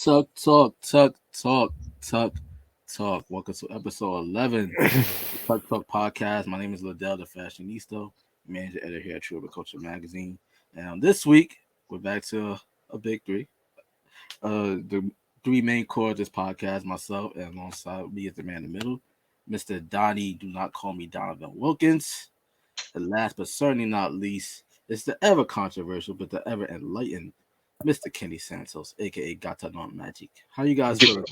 Tuck, talk, tuck, talk, tuck, talk. Welcome to episode 11 of Tuck Talk Podcast. My name is Liddell, the fashionista, manager editor here at True Culture Magazine. And this week, we're back to a big three. The three main core of this podcast, myself, and alongside me is the man in the middle, Mr. Donnie, do not call me Donovan Wilkins. And last but certainly not least, it's the ever controversial but the ever enlightened Mr. Kenny Santos, aka Gata Non Magic. How you guys feeling?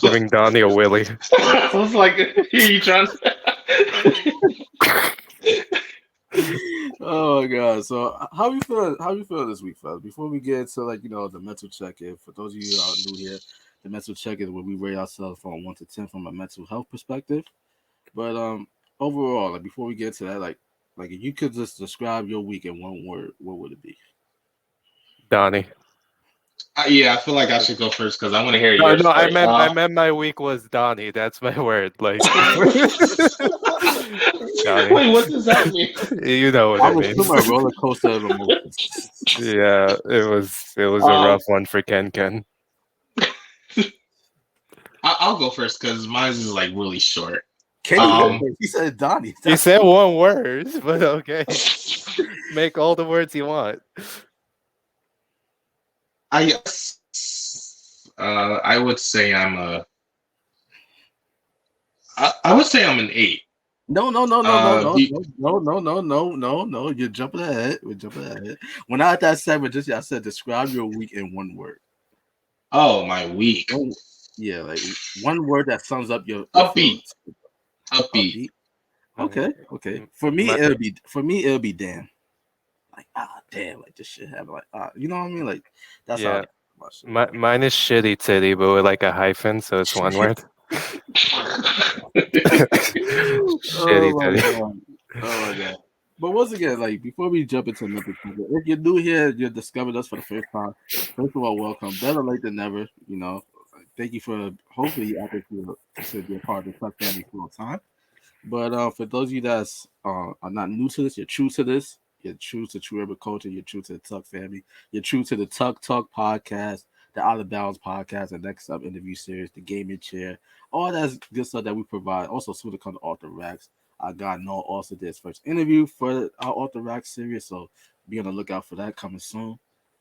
Giving Donnie a willy. I was like, you trying Oh my god! So how you feeling? How you feeling this week, fellas? Before we get to the mental check-in, for those of you who are new here, the mental check-in is where we rate ourselves from 1 to 10 from a mental health perspective. But overall, before we get to that, if you could just describe your week in one word, what would it be? Donnie. Yeah, I feel like I should go first because I want to hear No, yours. no, first. I meant my week was Donnie. That's my word. Donnie. Wait, what does that mean? You know what I it was means. a roller coaster of emotions. Yeah, it was a rough one for Ken. I'll go first because mine is like really short. He said Donnie. He said one word, but okay. Make all the words you want. I would say I would say I'm an 8. No. You're jumping ahead. We're jumping ahead. When I had that segment, I said describe your week in one word. Oh, my week. Yeah, like one word that sums up your upbeat. Upbeat. Okay. For me, it'll be damn. Like damn, like this shit happened. Like you know what I mean? Like that's how. Mine is shitty titty, but with like a hyphen, so it's one word. Shitty titty. Oh my god. But once again, before we jump into another topic, if you're new here, you discovered us for the first time. First of all, welcome. Better late than never. Thank you for hopefully I think you should be a part of the Tuck family for a time. But for those of you that are not new to this, you're true to this. You're true to True Urban Culture. You're true to the Tuck family. You're true to the Tuck Talk podcast, the Out of Bounds podcast, the Next Up interview series, the Gaming Chair, all that good stuff that we provide. Also, soon to come to Author Racks. Our guy Noah also did his first interview for our Author Racks series, so be on the lookout for that coming soon.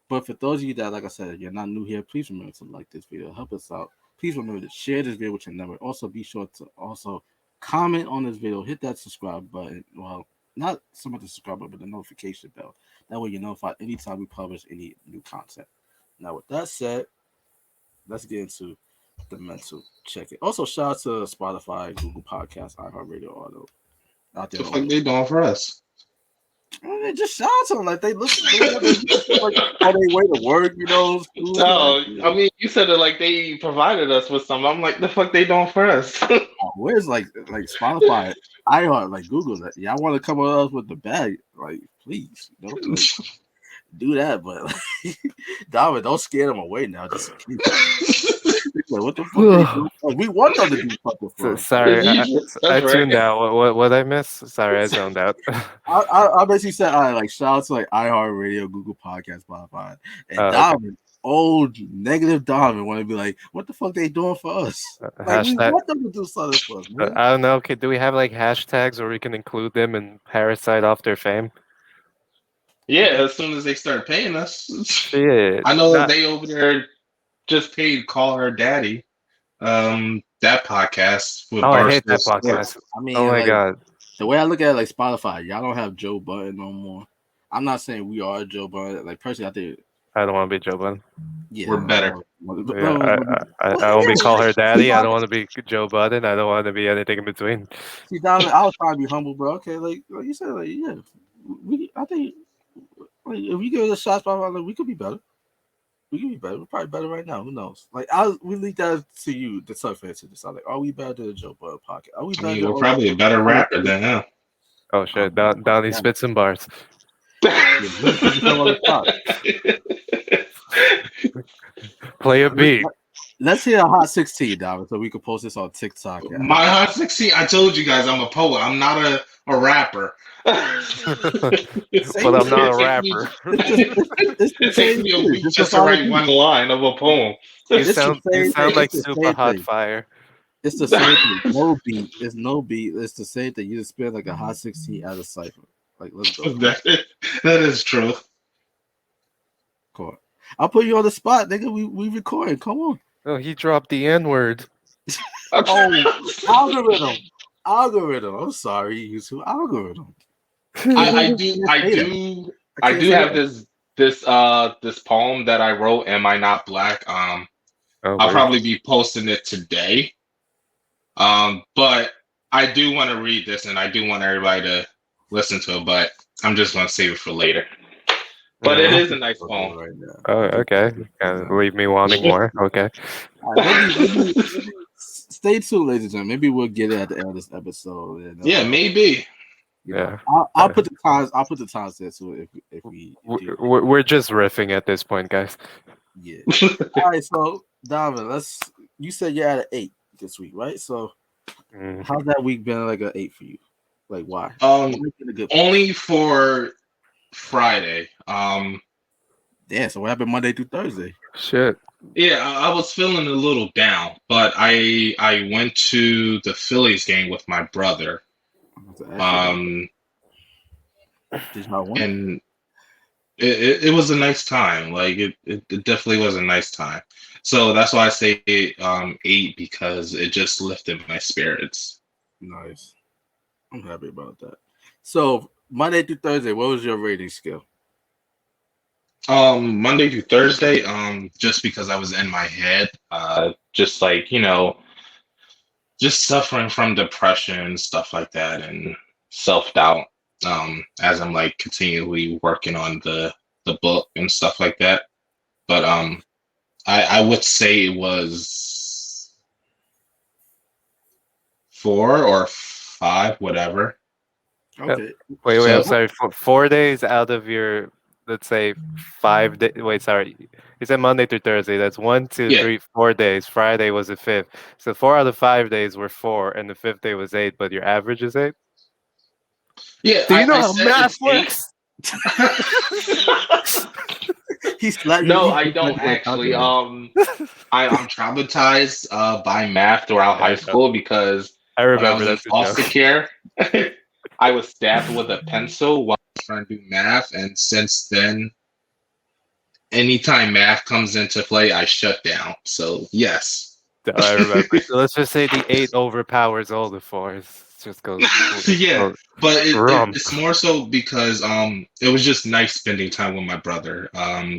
But for those of you that, like I said, you're not new here, please remember to like this video, help us out. Please remember to share this video with your number. Also, be sure to also comment on this video, hit that subscribe button. Well, not so much the subscribe button, but the notification bell. That way you're notified anytime we publish any new content. Now, with that said, let's get into the mental check-in. Also, shout out to Spotify, Google Podcasts, iHeartRadio, Auto. Out there. What the fuck they doing for us? Just shout out to them. Like they listen like how they way to work, No, I mean you said it like they provided us with something. I'm like, the fuck they doing for us? Where's like Spotify, iHeart, like Google that? Y'all want to come with us with the bag? Like, please, do that. But David, don't scare them away now. Just like, what the fuck? We want them to do something for us. Sorry, I tuned out. What I miss? Sorry, I zoned out. I basically said, shout out to iHeartRadio, Google Podcast, Spotify, and Donovan, old negative Donovan, want to be like, what the fuck they doing for us? We want them to do something for us. Man. I don't know. Do we have hashtags where we can include them and parasite off their fame? Yeah, as soon as they start paying us. Yeah, I know that they over there just paid Call Her Daddy. That podcast with I hate that podcast. I mean, oh my god. The way I look at it, Spotify, y'all don't have Joe Budden no more. I'm not saying we are Joe Budden. Personally, I think I don't want to be Joe Budden. Yeah, we're better. I won't be Call Her Daddy. I don't want to be Joe Budden. I don't want to be anything in between. See, Donovan, I was trying to be humble, bro. Okay, like you said, yeah, I think if we give it a shot, Spotify, we could be better. We can be better. We're probably better right now. Who knows? We leak that to you, the Tuck fans, to decide. Are we better than the Joe Budden podcast? Are we better? We're probably a better rapper than him. Oh shit! Donnie spit some bars. Play a beat. Let's hear a hot 16, David, so we can post this on TikTok. My hot 16. I told you guys I'm a poet. I'm not a rapper. But I'm not a rapper. It's the It takes same me a thing. week Just to just to follow write beat. one line of a poem. You It's the same thing. sound like It's the super same hot thing. fire. It's the same thing. No beat. It's no beat. It's the same thing. You just spit like a hot 16 out of cipher. Like, let's go. That is true. Cool. I'll put you on the spot, nigga. We recording. Come on. Oh, he dropped the N-word. Oh, algorithm. I'm sorry, YouTube algorithm. I I can't do say have that. this poem that I wrote. Am I not black? Oh, I'll word. probably be posting it today. But I do want to read this, and I do want everybody to listen to it. But I'm just gonna save it for later. But it is a nice poem. Right now. Oh, okay. Leave me wanting more. Okay. All right, maybe stay tuned, ladies and gentlemen. Maybe we'll get it at the end of this episode. And, Yeah, maybe. you know, Yeah. I'll put the times. I'll put the times there too if we do. We're just riffing at this point, guys. Yeah. All right. So, Donovan, you said you're at an 8 this week, right? So, how's that week been like an 8 for you? Like, why? Only for Friday. Yeah. So what happened Monday through Thursday? Shit. Yeah, I was feeling a little down, but I went to the Phillies game with my brother. Did y'all win? And it was a nice time. Like it definitely was a nice time. So that's why I say 8 because it just lifted my spirits. Nice. I'm happy about that. So Monday through Thursday, what was your rating scale? Monday through Thursday, just because I was in my head, just like, just suffering from depression and stuff like that and self-doubt, as I'm like continually working on the book and stuff like that. But I would say it was 4 or 5, whatever. Okay. Wait, So- I'm sorry. 4 days out of your, let's say, 5 days. Wait, sorry. You said Monday through Thursday. That's 1, 2, Yeah. 3, 4 days. Friday was the 5th. So 4 out of 5 days were 4, and the 5th day was 8. But your average is 8. Yeah, Do you know I how said math it's 8. He's like, No, I don't actually. I'm traumatized by math throughout high school because I when I remember was in that's a foster joke. care, I was stabbed with a pencil while I was trying to do math, and since then, anytime math comes into play, I shut down. So yes. I remember. So let's just say the 8 overpowers all the 4s. Just goes. Yeah, but Rum. it's more so because it was just nice spending time with my brother,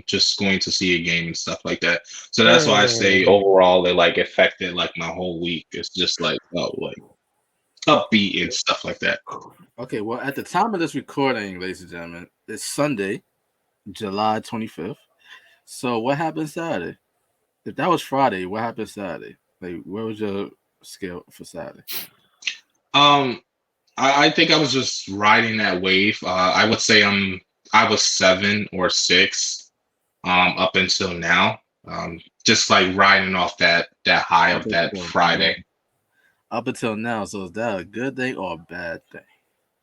just going to see a game and stuff like that. So that's why I say overall it like affected like my whole week. It's just like upbeat and stuff like that. Okay, well, at the time of this recording, ladies and gentlemen, it's Sunday, July 25th. So what happened Saturday? If that was Friday, what happened Saturday? Like, where was your scale for Saturday? I think I was just riding that wave. I would say I was 7 or 6 up until now. Just like riding off that high of that Friday. Up until now, so is that a good thing or a bad thing?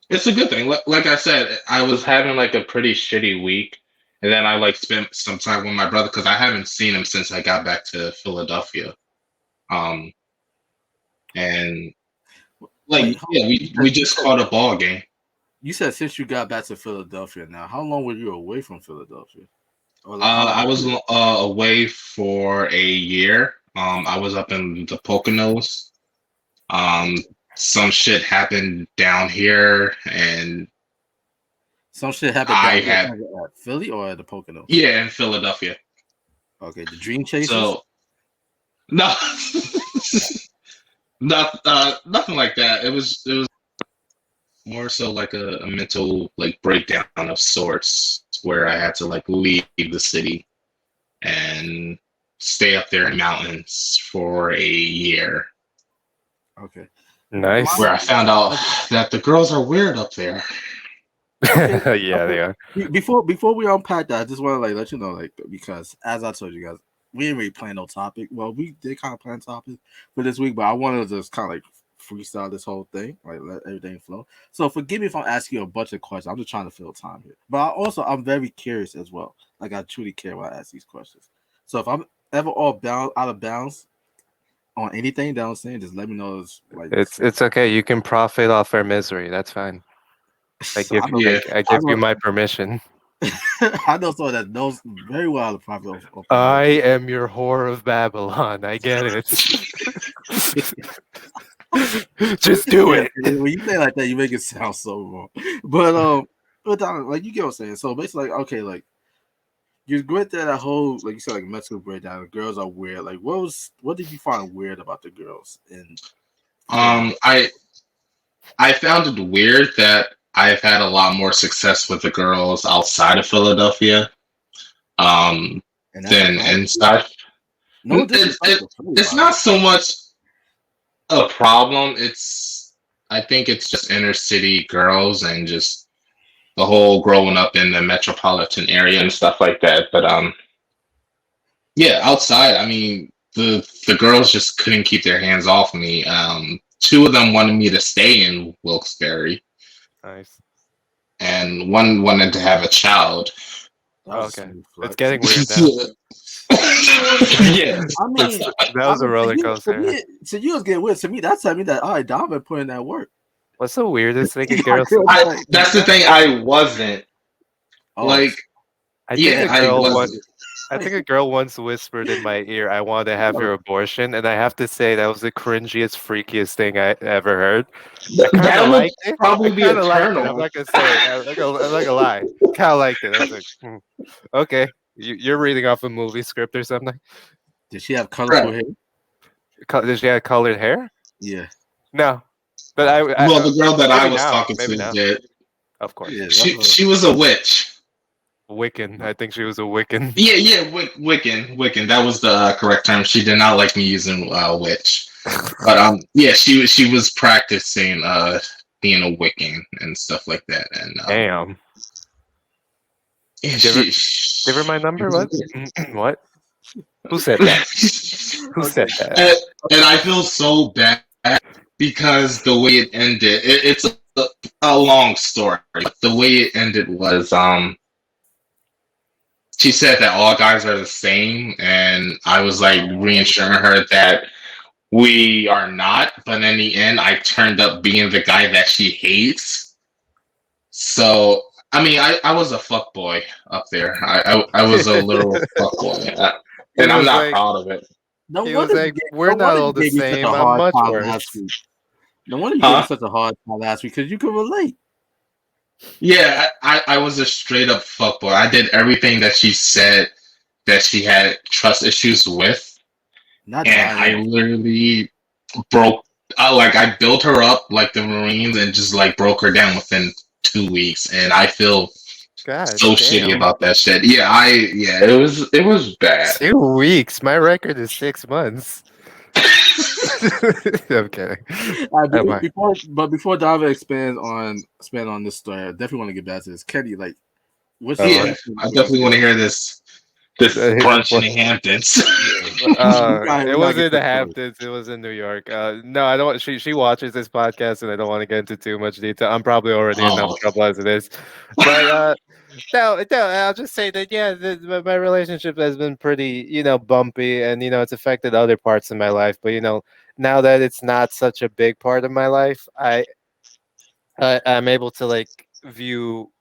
It's a good thing. Like I said, I was having like a pretty shitty week, and then I like spent some time with my brother because I haven't seen him since I got back to Philadelphia. And like we just caught a ball game. You said since you got back to Philadelphia. Now, how long were you away from Philadelphia? I was away for a year. I was up in the Poconos. Some shit happened down here, and some shit happened down here at Philly or at the Poconos? Yeah, in Philadelphia. Okay, the Dream Chasers. So no, nothing like that. It was more so like a mental like breakdown of sorts where I had to like leave the city and stay up there in mountains for a year. Okay. Nice. Where I found out that the girls are weird up there. Okay. Yeah, they are. Before we unpack that, I just want to like let you know, like, because as I told you guys, we didn't really plan no topic. Well, we did kind of plan topic for this week, but I wanted to just kind of like freestyle this whole thing, like let everything flow. So forgive me if I'm asking you a bunch of questions. I'm just trying to fill time here. But I'm very curious as well. Like I truly care when I ask these questions. So if I'm ever out of bounds on anything that I'm saying, just let me know. It's okay. You can profit off our misery. That's fine. I give I know, Yeah. I I give you know, my permission. I know someone that knows very well how to profit off of I misery. am your whore of Babylon. I get it. Just do Yeah, it. when you say it like that, you make it sound so wrong. But like you get what I'm saying. So basically, like okay, like you went through that whole like you said like mental breakdown. The girls are weird. Like what did you find weird about the girls in Philly? Um, I I found it weird that I've had a lot more success with the girls outside of Philadelphia um, And that's a than problem. inside. No It's disrespect it, to Philly, it's by the way. not so much a problem. I think it's just inner city girls and just the whole growing up in the metropolitan area and stuff like that. But yeah, outside, I mean, the girls just couldn't keep their hands off me. Two of them wanted me to stay in Wilkes-Barre, Nice. and one wanted to have a child. That was a Okay. smooth It's flex. getting weird now. Yeah. I It's, mean, that was a roller coaster. to you was getting weird. To me, that's telling me that all right, Don been putting that work. What's the weirdest thing a I girl feel said? like, That's the thing. I wasn't oh, like. I think Yeah, a I girl wasn't. I think a girl once whispered in my ear, "I want to have your abortion," and I have to say that was the cringiest, freakiest thing I ever heard. I kind of That would liked it. I probably be a kind of liked it. turn I'm on. not gonna say it. I'm not gonna lie. Kind of liked it. I was like, okay, you're reading off a movie script or something. did she have colorful Right. hair? Does she have colored hair? Yeah. No, but Oh, Well, the girl that I maybe was now, talking maybe to now. did. Of course, yeah. She was a witch. Wiccan. I think she was a Wiccan. Yeah, yeah, Wiccan. That was the correct term. She did not like me using witch, but yeah, she was practicing being a Wiccan and stuff like that, and Damn. yeah, Give her, give her my she number. was What? good. What? Who said that? Who okay. said that? and, and I feel so bad because the way it ended, it's a long story. The way it ended was she said that all guys are the same, and I was like reassuring her that we are not. But in the end, I turned up being the guy that she hates. So I mean, I was a fuck boy up there. I was a literal fuck boy, He and I'm was not like, proud of it. No he was wonder like, we're no not wonder all you the gave me such a same. I'm hard much time last worse. week. No wonder you gave me Huh? such a hard time last week because you can relate. Yeah, I was a straight up fuck boy. I did everything that she said that she had trust issues with, Not and I dying. literally broke. I built her up like the Marines and just like broke her down within 2 weeks, and I feel God so shitty damn. about that shit. Yeah, it was bad. 2 weeks. My record is 6 months. I'm kidding. Am I? Before Dava expand on this story, I definitely want to get back to this. Kenny, like, what's your Oh, Yeah, relationship I with definitely want to hear this brunch in what? the Hamptons. It we gotta was get in the this story. Hamptons. It was in New York. No, I don't. She watches this podcast, and I don't want to get into too much detail. I'm probably already enough Oh, trouble as it is. But no, I'll just say that yeah, my relationship has been pretty, bumpy, and it's affected other parts of my life. But now that it's not such a big part of my life, I'm able to like view.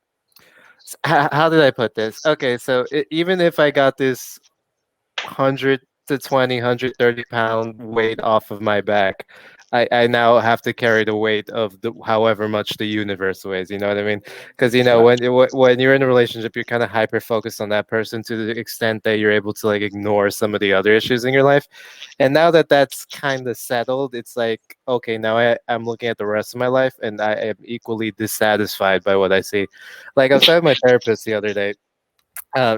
How did I put this? Okay, so even if I got this 120, 130 pound weight off of my back, I now have to carry the weight of the however much the universe weighs. You know what I mean? Because Right. when you're in a relationship, you're kind of hyper focused on that person to the extent that you're able to like ignore some of the other issues in your life. And now that that's kind of settled, it's like okay, now I'm looking at the rest of my life, and I am equally dissatisfied by what I see. Like I was talking to my therapist the other day, I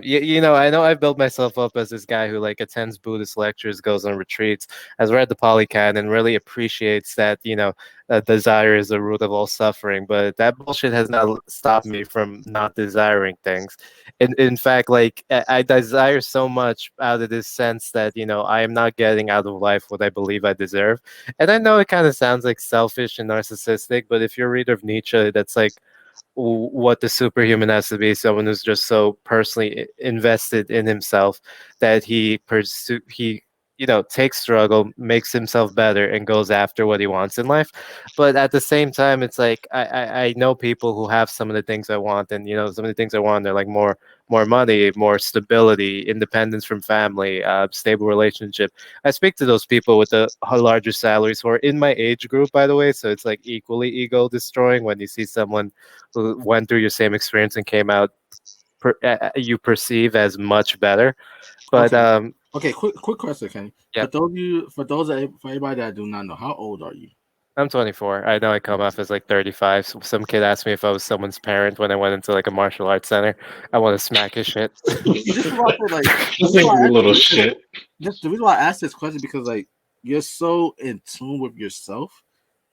know I've built myself up as this guy who like attends Buddhist lectures, goes on retreats, has read the Polycan, and really appreciates that desire is the root of all suffering. But that bullshit has not stopped me from not desiring things. In fact, like I desire so much out of this sense that I am not getting out of life what I believe I deserve. And I know it kind of sounds like selfish and narcissistic, but if you're a reader of Nietzsche, that's like what the superhuman has to be, someone who's just so personally invested in himself that he takes struggle, makes himself better, and goes after what he wants in life. But at the same time, it's like I know people who have some of the things I want, and some of the things I want, they're like more money, more stability, independence from family, stable relationship. I speak to those people with the larger salaries who are in my age group, by the way. So it's like equally ego destroying when you see someone who went through your same experience and came out you perceive as much better. But Okay. Okay. Quick question, Kenny. yeah, For everybody that do not know, how old are you? I'm 24. I know I come off as like 35. Some kid asked me if I was someone's parent when I went into like a martial arts center. I want to smack his shit. See, this is why I say, like, this Just is like why I you asked little this, shit. the reason why I asked this question because like you're so in tune with yourself.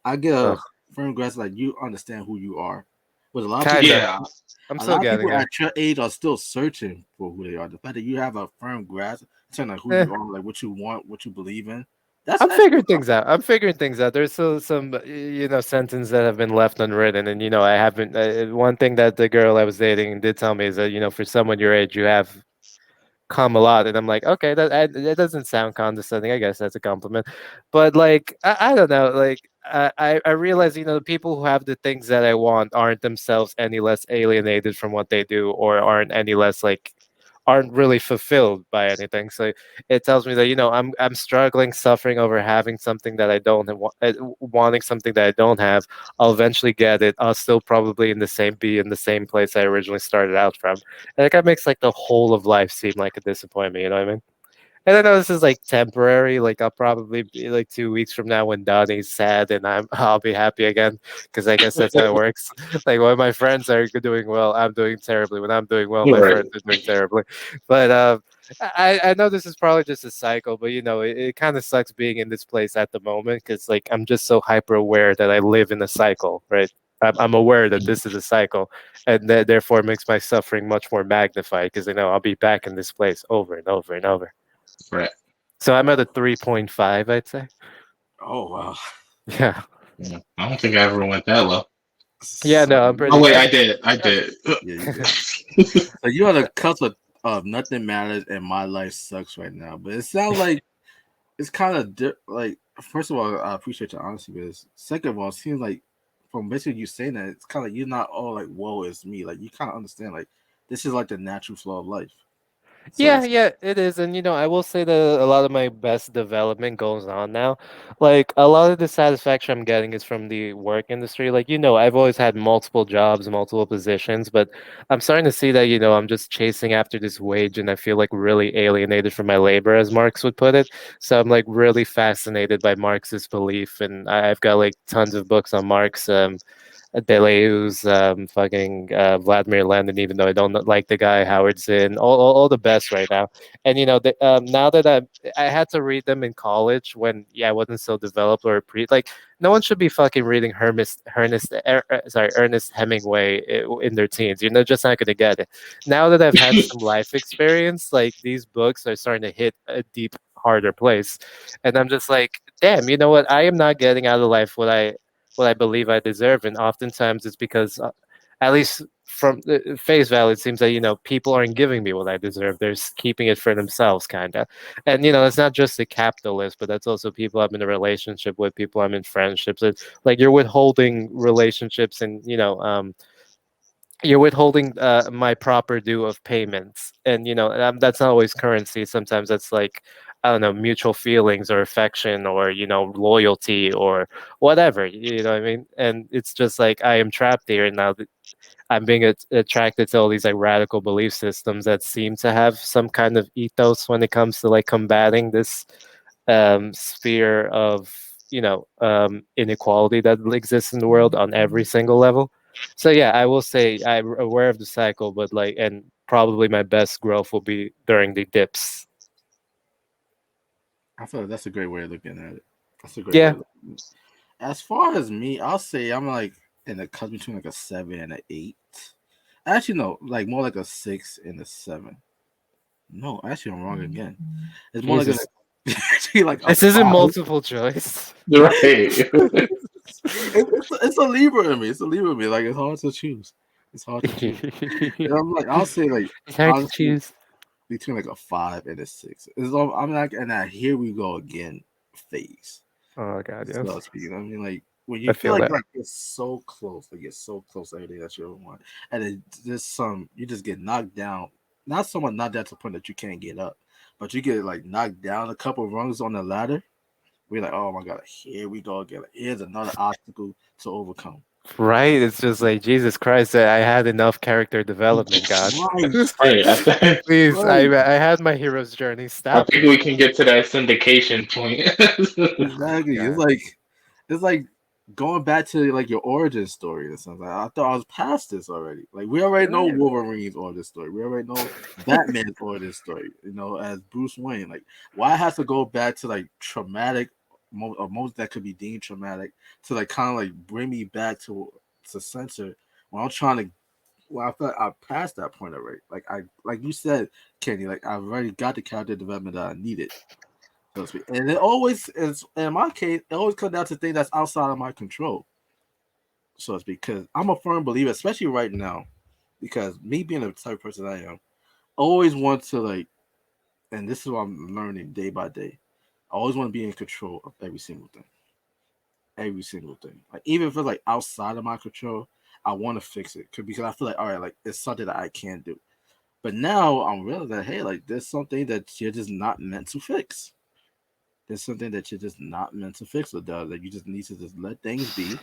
I get a Ugh, firm grasp like you understand who you are. But a lot of people, kinda. Yeah, I'm a still lot of getting people there. at your age are still searching for who they are. The fact that you have a firm grasp, saying like who Eh, you are, like what you want, what you believe in, that's I'm actually figuring things out. I'm figuring things out. There's still some, sentences that have been left unwritten, and I haven't. One thing that the girl I was dating did tell me is that for someone your age, you have come a lot, and I'm like, okay, that doesn't sound condescending. I guess that's a compliment, but like, I don't know. Like, I realize the people who have the things that I want aren't themselves any less alienated from what they do, or aren't any less like aren't really fulfilled by anything. So it tells me that I'm struggling, suffering over having something that I don't wanting something that I don't have. I'll eventually get it. I'll still probably be in the same place I originally started out from. And that makes like the whole of life seem like a disappointment. You know what I mean? And I know this is like temporary. Like I'll probably be like 2 weeks from now when Donnie's sad and I'll be happy again because I guess that's how it works. Like when my friends are doing well, I'm doing terribly. When I'm doing well, my right, friends are doing terribly. But I know this is probably just a cycle, but it kind of sucks being in this place at the moment because like I'm just so hyper aware that I live in a cycle, right? I'm aware that this is a cycle, and that therefore makes my suffering much more magnified because I know I'll be back in this place over and over and over. right. So I'm at a 3.5, I'd say. oh wow. Yeah. Yeah. I don't think I ever went that low. Yeah, So no, I'm Oh pretty. wait, I did. I did. yeah, you did. So you're on the cusp of nothing matters and my life sucks right now. But it sounds like it's kind of like first of all, I appreciate your honesty with this. Second of all, it seems like from basically you saying that it's kind of like you're not all like woe is me. Like you kind of understand like this is like the natural flow of life. So Yeah, yeah, it is. And I will say that a lot of my best development goes on now. Like a lot of the satisfaction I'm getting is from the work industry. Like, I've always had multiple jobs, multiple positions, but I'm starting to see that, I'm just chasing after this wage and I feel like really alienated from my labor, as Marx would put it. So I'm like really fascinated by Marx's belief, and I've got like tons of books on Marx. Deleuze, fucking Vladimir Lenin, even though I don't like the guy, Howard Zinn, all the best right now. And now that I had to read them in college when I wasn't so developed or like no one should be fucking reading Ernest Hemingway in their teens. You're just not gonna get it. Now that I've had some life experience, like these books are starting to hit a deep, harder place, and I'm just like, damn, you know what? I am not getting out of life what I believe I deserve, and oftentimes it's because, at least from the face value, it seems that people aren't giving me what I deserve. They're keeping it for themselves, kind of. And it's not just the capitalist, but that's also people I'm in a relationship with, people I'm in friendships with. Like you're withholding relationships, and you're withholding my proper due of payments, and that's not always currency. Sometimes that's like, I don't know, mutual feelings or affection or loyalty or whatever, you know what I mean. And it's just like I am trapped here, and now that I'm being attracted to all these like radical belief systems that seem to have some kind of ethos when it comes to like combating this sphere of inequality that exists in the world on every single level. So yeah, I will say I'm aware of the cycle, but like, and probably my best growth will be during the dips. I feel like that's a great way of looking at it. That's a great way Yeah. of looking at it. As far as me, I'll say I'm like in the cusp between like a 7 and a 8. Actually, no, like more like a 6 and a 7. No, actually, I'm wrong again. It's more like a Jesus. actually like a This isn't 5. multiple choice. Right. It's a Libra in me. It's a Libra in me. Like it's hard to choose. It's hard to choose. And I'm like, I'll say like It's hard to honestly choose. between like a 5 and a 6. I'm like in that here we go again phase. Oh god, So yes. to speak. I mean, like when I you feel feel that. like it's so close, like it's so close to everything that you ever want, and then just some you just get knocked down. Not someone not down to the point that you can't get up, but you get like knocked down a couple rungs on the ladder. We're like, oh my god, here we go again. Like, here's another obstacle to overcome. Right? It's just like Jesus Christ. I had enough character development, God. Right, Right. Please, right, I had my hero's journey. I Stop. think we can get to that syndication point. exactly. It's God. like going back to like your origin story or something. Like, I thought I was past this already. Like we already know Right. Wolverine's origin story. We already know Batman's origin story. You know, as Bruce Wayne. Like why I have to go back to like traumatic moments that could be deemed traumatic to like kind of like bring me back to censor when I'm trying to. Well, I feel like I passed that point already. Like you said, Kenny. Like I've already got the character development that I needed, so to speak. And it always is in my case, it always comes down to things that's outside of my control, so to speak. Because I'm a firm believer, especially right now, because me being the type of person I am, always want to like, and this is what I'm learning day by day. I always want to be in control of every single thing. Like even if it's like outside of my control, I want to fix it because I feel like all right, like it's something that I can't do. But now I'm realizing that hey, like there's something that you're just not meant to fix. There's something that you're just not meant to fix with that. Like you just need to just let things be,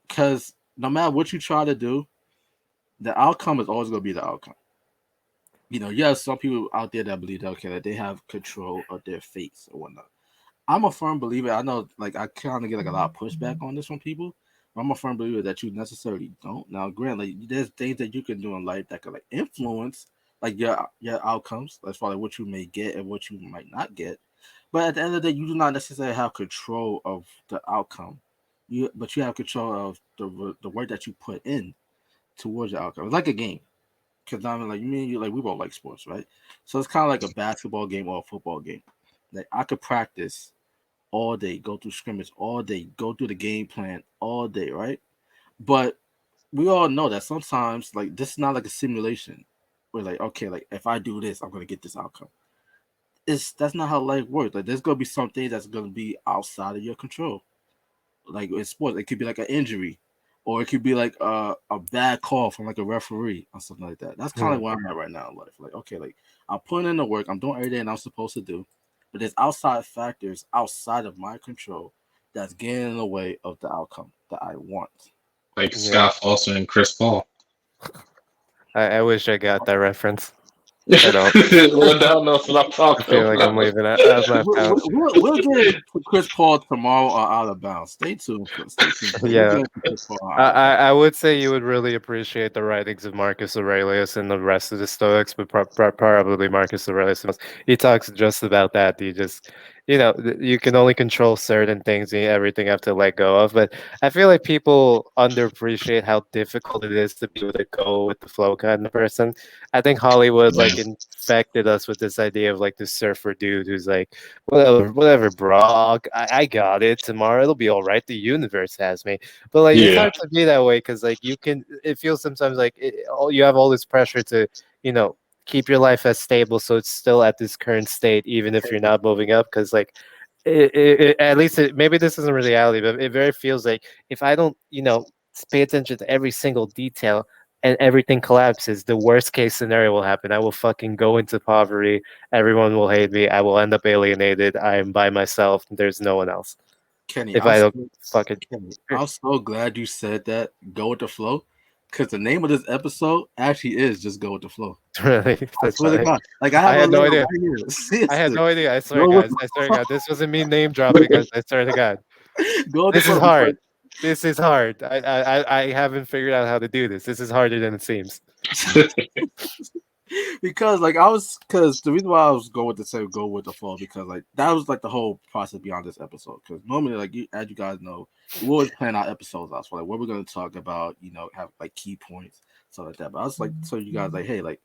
because no matter what you try to do, the outcome is always going to be the outcome. You have some people out there that believe that okay, that they have control of their fates or whatnot. I'm a firm believer. I know, like, I kind of get like a lot of pushback on this from people. But I'm a firm believer that you necessarily don't. Now, granted, like, there's things that you can do in life that could like influence like your outcomes as far as what you may get and what you might not get. But at the end of the day, you do not necessarily have control of the outcome. But you have control of the work that you put in towards your outcome. It's like a game. Because I mean, like me and you, like we both like sports, right? So it's kind of like a basketball game or a football game. Like I could practice all day, go through scrimmage all day, go through the game plan all day, right? But we all know that sometimes, like, this is not like a simulation. We're like, okay, like if I do this, I'm gonna get this outcome. That's not how life works. Like, there's gonna be something that's gonna be outside of your control. Like in sports, it could be like an injury, or it could be like a bad call from like a referee or something like that. That's kind of Hmm. where I'm at right now in life. Like, okay, like I'm putting in the work, I'm doing everything I'm supposed to do, but there's outside factors outside of my control that's getting in the way of the outcome that I want. Like Yeah. Scott Foster and Chris Paul. I wish I got that reference. I don't. Well, now knows what I'm I talking feel like I'm about. leaving it. I've left out. We'll get to Chris Paul tomorrow or out of bounds. Stay tuned. We'll Yeah. get to Chris Paul I, out of I bounds. I would say you would really appreciate the writings of Marcus Aurelius and the rest of the Stoics, but probably Marcus Aurelius the most. He talks just about that. You just, you can only control certain things. And everything you have to let go of. But I feel like people underappreciate how difficult it is to be with a go with the flow kind of person. I think Hollywood Yeah. like infected us with this idea of like the surfer dude who's like, whatever, bro. I got it. Tomorrow it'll be all right. The universe has me. But like it's Yeah. hard to be that way because like you can it feels sometimes like you have all this pressure to you know keep your life as stable so it's still at this current state even if you're not moving up because like at least maybe this isn't reality but it very feels like if I don't pay attention to every single detail and everything collapses the worst case scenario will happen. I will fucking go into poverty, everyone will hate me, I will end up alienated, I am by myself, there's no one else Kenny, if I don't fucking I'm so glad you said that. Go with the flow, because the name of this episode actually is just go with the flow. really. I That's swear to funny. God, like I I have a had no label idea. right here. I had Seriously, no idea. I swear, go with guys. I swear to God. This wasn't me name dropping, guys. I swear to God. go with the This is flow because hard. This is hard. I haven't figured out how to do this. This is harder than it seems. Because like I was, because the reason why I was going with the same go with the fall, because like that was like the whole process beyond this episode. Because normally, like as you guys know, we always plan our episodes out for like what we're gonna talk about. Have like key points, stuff like that. But I was like, so you guys like, hey, like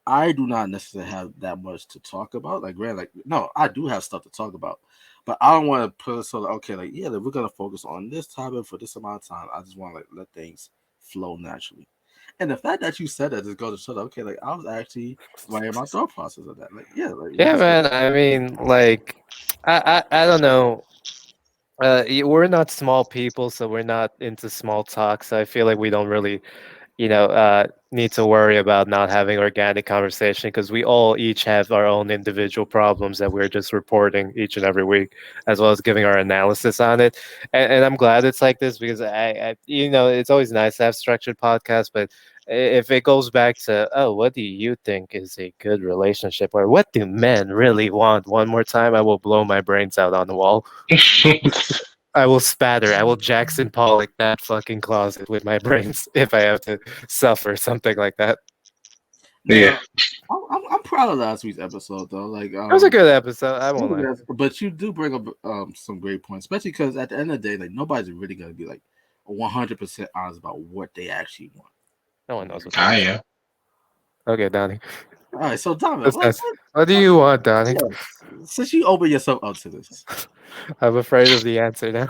I do not necessarily have that much to talk about. Like, grand, like no, I do have stuff to talk about, but I don't want to put it so like, okay, like yeah, like, we're gonna focus on this topic for this amount of time. I just want to like let things flow naturally. And the fact that you said that just goes to show that okay, like I was actually right in my thought process of that. Like, yeah, like we Yeah, just man. I mean, like, I don't know. We're not small people, so we're not into small talk. So I feel like we don't really need to worry about not having organic conversation because we all each have our own individual problems that we're just reporting each and every week, as well as giving our analysis on it. And I'm glad it's like this because it's always nice to have structured podcasts, but if it goes back to, oh, what do you think is a good relationship, or what do men really want? One more time, I will blow my brains out on the wall. I will spatter. I will Jackson Pollock that fucking closet with my brains if I have to suffer something like that. Yeah. now. I'm proud of last week's episode though. Like It was a good episode. I won't lie. but you do bring up some great points, especially because at the end of the day, like nobody's really gonna be like 100% honest about what they actually want. No one knows what they I want. am. Okay, Donnie. All right, so Dominic, That's nice. What do you want, Donnie? yes, since you open yourself up to this, I'm afraid of the answer now.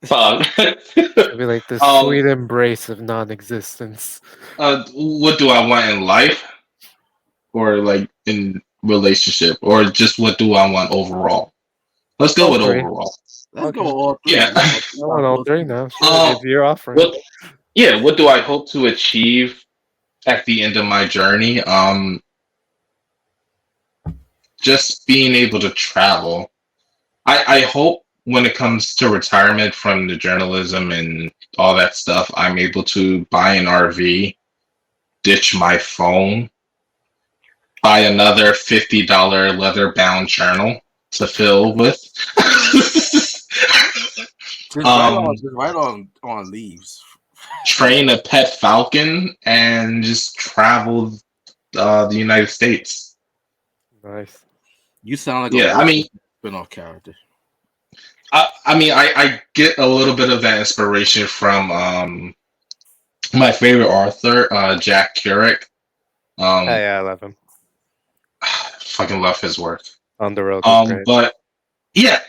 Fuck. It'll be like the um. sweet embrace of non-existence. What do I want in life, or like in relationship, or just what do I want overall? Let's go All with three. overall. let's go Okay. with all three. Yeah. I I want all three now. Shit, Um. if you're offering. What? Yeah. What do I hope to achieve at the end of my journey? Just being able to travel. I hope when it comes to retirement from the journalism and all that stuff, I'm able to buy an RV, ditch my phone, buy another $50 leather bound journal to fill with. um, Just right on leaves. Train a pet falcon and just travel the United States. Nice. You sound like Yeah, a I mean, spin-off character. I get a little bit of that inspiration from my favorite author, Jack Kerouac. Oh, Um, yeah, I love him. fucking love his work. On the road was great. But yeah,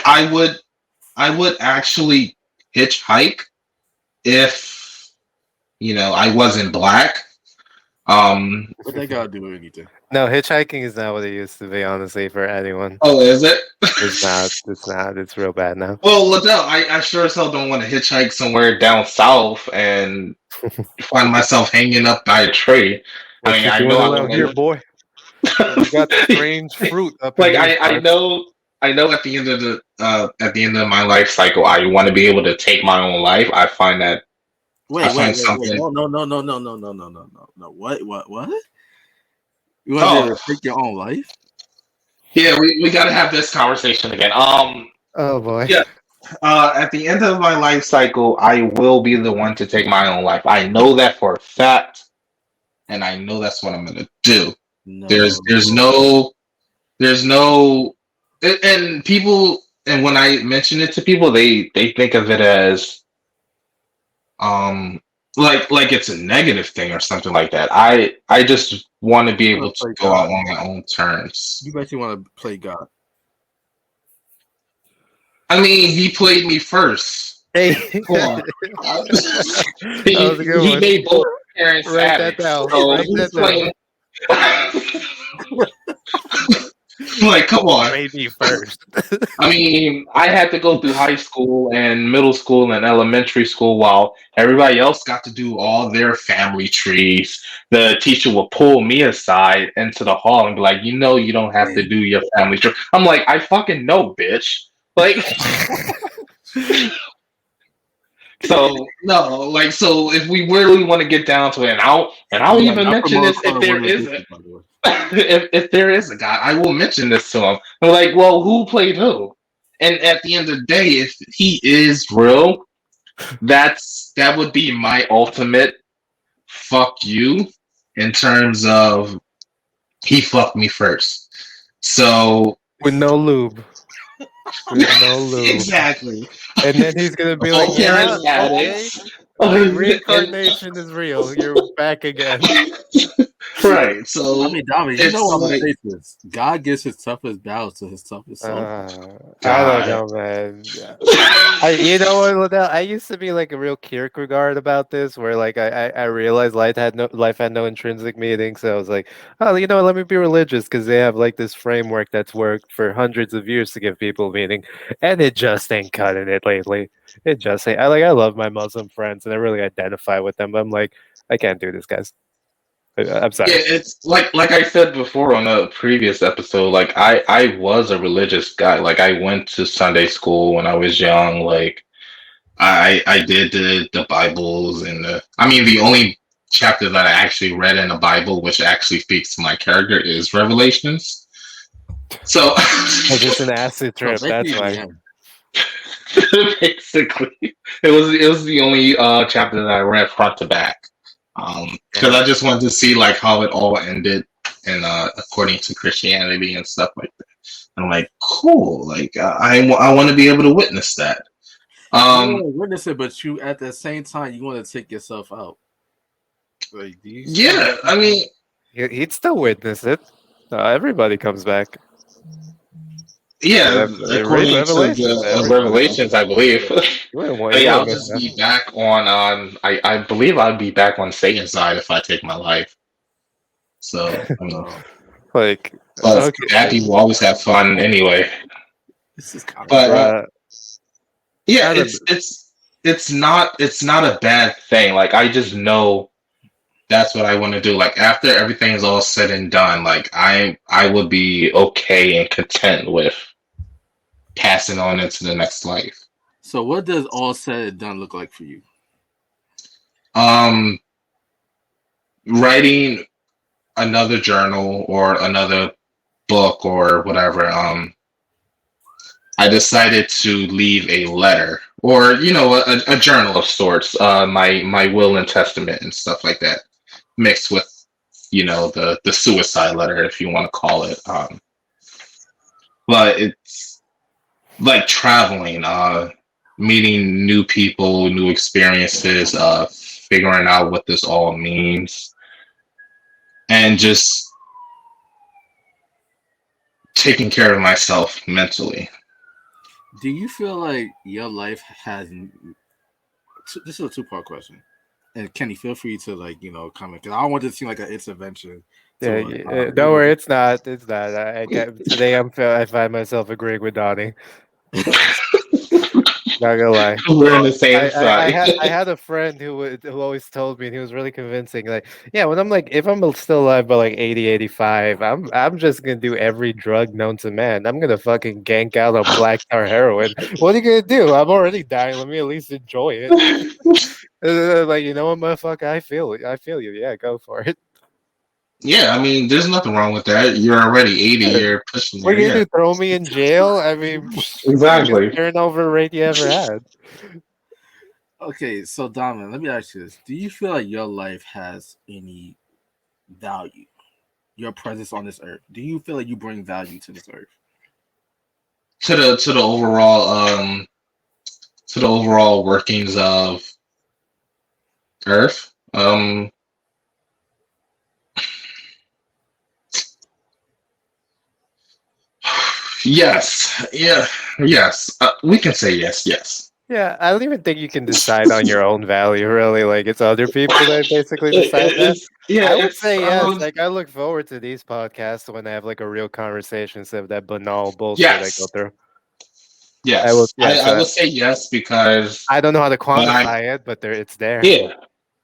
I would actually hitchhike if I wasn't black. What they gotta do with anything? No, hitchhiking is not what it used to be, honestly, for anyone. Oh, is it? It's not. It's not. It's real bad now. Well, Liddell, I sure as hell don't want to hitchhike somewhere down south and find myself hanging up by a tree. What I mean, you I doing know I around here, want boy? We got strange fruit up like in these I parts. know at the end of my life cycle, I want to be able to take my own life. I find that I find Wait. something. No. What? You want to be Oh able to take your own life? yeah, we got to have this conversation again. Oh boy. Yeah. At the end of my life cycle, I will be the one to take my own life. I know that for a fact, and I know that's what I'm gonna do. No. There's no, and people, and when I mention it to people, they think of it as um like it's a negative thing or something like that. I just want to be You able want to to play go out God? on my own terms. You basically want to play God. I mean, he played me first. Hey. Come on. That he, was a good he one. made both parents Write that addicts. down. So Write he's that down. playing. Like, come on. Made me first. I mean, I had to go through high school and middle school and elementary school while everybody else got to do all their family trees. The teacher would pull me aside into the hall and be like, you don't have to do your family tree. I'm like, I fucking know, bitch. Like, so no, like, so if we really want to get down to it, and I'll Yeah, even I mention promote this if Color there Women isn't. Business, by the way. If there is a guy, I will mention this to him. I'm like, well, who played who? And at the end of the day, if he is real, that would be my ultimate fuck you. in terms of he fucked me first. So With no lube. With no lube. exactly. And then he's gonna be like, Both yeah, parents okay. addicts. And Reincarnation is real. You're back again. right. I So mean, Dominic, you know it's what I'm gonna like say to this. God gives his toughest battles to his toughest soul. I don't God. know, man. You know what, Liddell? I used to be like a real Kierkegaard about this, where like I realized life had no intrinsic meaning. So I was like, oh, you know what, let me be religious because they have like this framework that's worked for hundreds of years to give people meaning, and it just ain't cutting it lately. It just ain't. I love my Muslim friends and I really identify with them, but I'm like, I can't do this, guys. I'm Yeah, sorry. it's like I said before on a previous episode, like I was a religious guy. Like I went to Sunday school when I was young. Like I did the Bibles and I mean the only chapter that I actually read in the Bible which actually speaks to my character is Revelations. So Because it's an acid So trip. That's basically, why. yeah. basically it was the only chapter that I read front to back. Because I just wanted to see like how it all ended and according to Christianity and stuff like that. I'm like, cool. Like I want to be able to witness that. You don't Um, want to witness it, but you at the same time you want to take yourself out. Like, do you see yeah, I that? mean, He'd still witness it. Everybody comes back. yeah, Read according to Revelations. the Everybody comes Revelations, I believe. But You yeah, wouldn't I'll miss just that. be back on. I believe I'd be back on Satan's side if I take my life. So I mean, Like, but okay, bad people always have fun anyway. This is kind of But bruh. yeah, I don't. it's not a bad thing. Like I just know that's what I want to do. Like after everything is all said and done, like I would be okay and content with passing on into the next life. So, what does all said and done look like for you? Um, writing another journal or another book or whatever. I decided to leave a letter or a journal of sorts, my will and testament and stuff like that, mixed with the suicide letter if you want to call it. But it's like traveling, meeting new people, new experiences, figuring out what this all means, and just taking care of myself mentally. Do you feel like your life has? This is a two-part question, and Kenny, feel free to comment because I don't want this to seem like an intervention. Yeah, To don't worry. It's not. It's not. I can't, today I find myself agreeing with Donnie. Not gonna lie. We're on the same side. I had a friend who always told me, and he was really convincing. Like, yeah, when I'm like, if I'm still alive by like 80, 85, I'm just gonna do every drug known to man. I'm gonna fucking gank out on black tar heroin. What are you gonna do? I'm already dying. Let me at least enjoy it. Like, you know what, motherfucker? I feel it. I feel you. Yeah, go for it. Yeah, I mean, there's nothing wrong with that. You're already 80. You're pushing What are there. you gonna Yeah, do? Throw me in jail? I mean, biggest exactly. turnover rate you ever had. Okay, so Donovan, let me ask you this: do you feel like your life has any value? Your presence on this earth. Do you feel like you bring value to this earth? To the overall workings of Earth. Yes, yeah, yes. We can say yes, yes. Yeah, I don't even think you can decide on your own value, really. Like, it's other people that basically decide that. Yeah, I would it's say yes. Like, I look forward to these podcasts when I have like a real conversation instead of that banal bullshit I go yes, through. I will, yes. yeah. I So would say yes because I don't know how to when I'm quantify it, but it's there. yeah